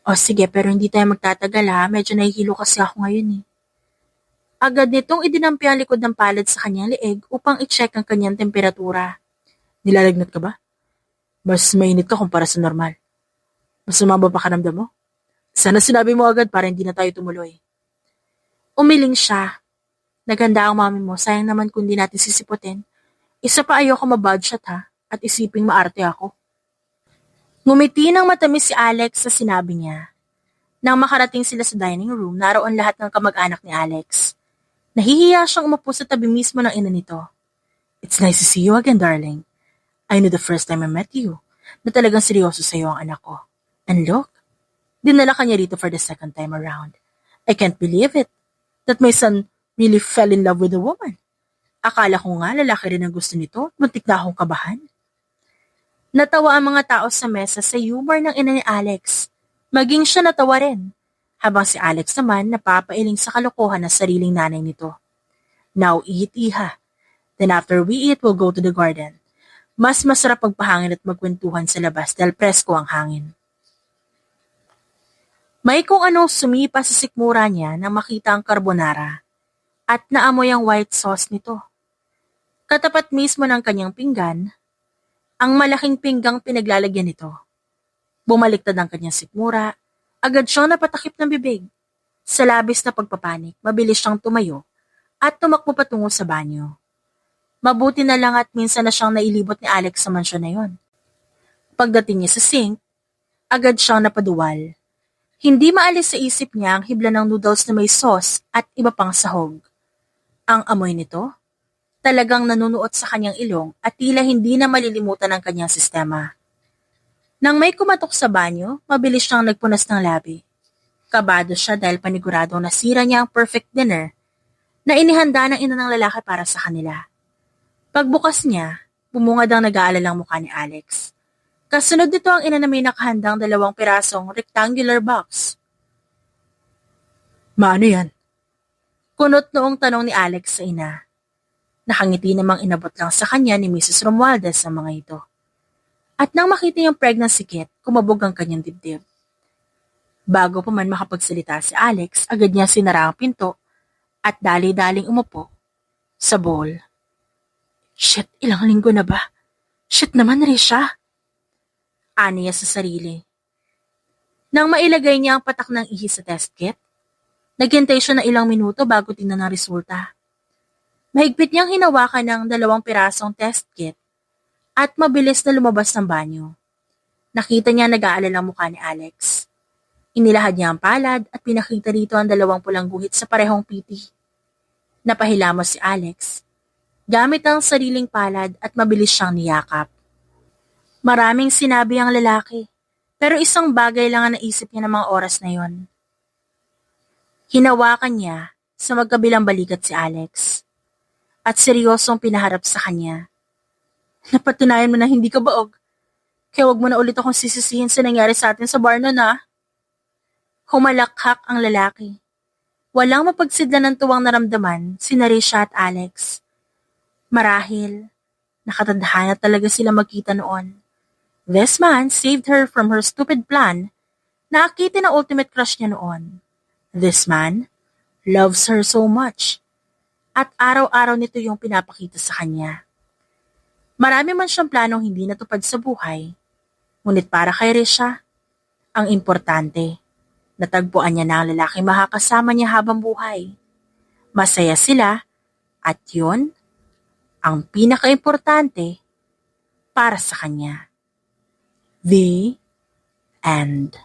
O sige, pero hindi tayo magtatagal ha. Medyo nahihilo kasi ako ngayon eh. Agad nitong idinampi ang likod ng palad sa kanyang leeg upang i-check ang kanyang temperatura. Nilalagnat ka ba? Mas mainit ka kumpara sa normal. Mas sumaba pa pakiramdam mo? Sana sinabi mo agad para hindi na tayo tumuloy. Umiling siya. Naganda ang mami mo, sayang naman kung di natin sisiputin. Isa pa ayoko mabadshot ha, at isiping maarte ako. Ngumiti ng matamis si Alex sa sinabi niya. Nang makarating sila sa dining room, naroon lahat ng kamag-anak ni Alex. Nahihiya siyang umupo sa tabi mismo ng ina nito. It's nice to see you again, darling. I knew the first time I met you na talagang seryoso sa'yo ang anak ko. And look, dinala ka niya rito for the second time around. I can't believe it, that my son really fell in love with a woman. Akala ko nga lalaki rin ang gusto nito, muntik na akong kabahan. Natawa ang mga tao sa mesa sa humor ng ina ni Alex. Maging siya natawa rin. Habang si Alex naman napapailing sa kalokohan ng sariling nanay nito. Now eat, iha. Then after we eat, we'll go to the garden. Mas masarap magpahangin at magkwentuhan sa labas dahil presko ang hangin. May kung anong sumipa sa sikmura niya nang makita ang carbonara at naamoy ang white sauce nito. Katapat mismo ng kanyang pinggan, ang malaking pinggang pinaglalagyan nito. Bumaliktad ang kanyang sikmura, agad siyang napatakip ng bibig. Sa labis na pagpapanik, mabilis siyang tumayo at tumakbo patungo sa banyo. Mabuti na lang at minsan na siyang nailibot ni Alex sa mansyon na yon. Pagdating niya sa sink, agad siyang napaduwal. Hindi maalis sa isip niya ang hibla ng noodles na may sauce at iba pang sahog. Ang amoy nito, talagang nanunuot sa kanyang ilong at tila hindi na malilimutan ang kanyang sistema. Nang may kumatok sa banyo, mabilis siyang nagpunas ng labi. Kabado siya dahil paniguradong nasira niya ang perfect dinner na inihanda ng ina ng lalaki para sa kanila. Pagbukas niya, bumungad ang nag-aalalang mukha ni Alex. Kasunod nito ang ina na may nakahandang 2 pirasong rectangular box. Maano yan? Kunot noong tanong ni Alex sa ina. Nakangiti namang inabot lang sa kanya ni Mrs. Romualdez sa mga ito. At nang makita niyang pregnancy kit, kumabog ang kanyang dibdib. Bago pa man makapagsalita si Alex, agad niya sinara ang pinto at dali-daling umupo sa bowl. Shit, ilang linggo na ba? Shit naman, Risha. Ani niya sa sarili. Nang mailagay niya ang patak ng ihi sa test kit, naghintay siya ng ilang minuto bago tingnan ang resulta. Mahigpit niyang hinawakan ng 2 pirasong test kit at mabilis na lumabas ng banyo. Nakita niya nag-aalala ang mukha ni Alex. Inilahad niya ang palad at pinakita rito ang 2 pulang guhit sa parehong piti. Napahilamos si Alex, gamit ang sariling palad at mabilis siyang niyakap. Maraming sinabi ang lalaki, pero isang bagay lang ang naisip niya ng mga oras na yon. Hinawakan niya sa magkabilang balikat si Alex at seryosong pinaharap sa kanya. Napatunayan mo na hindi ka baog, kaya wag mo na ulit akong sisisihin sa nangyari sa atin sa bar noon ha. Humalakhak ang lalaki. Walang mapagsidlan ng tuwang naramdaman si Risha at Alex. Marahil, nakatadhana talaga sila magkita noon. This man saved her from her stupid plan na akitin ang ultimate crush niya noon. This man loves her so much at araw-araw nito yung pinapakita sa kanya. Marami man siyang planong hindi natupad sa buhay, ngunit para kay Risha, ang importante, natagpuan niya na ang lalaking makakasama niya habang buhay. Masaya sila at yun ang pinaka-importante para sa kanya. The end.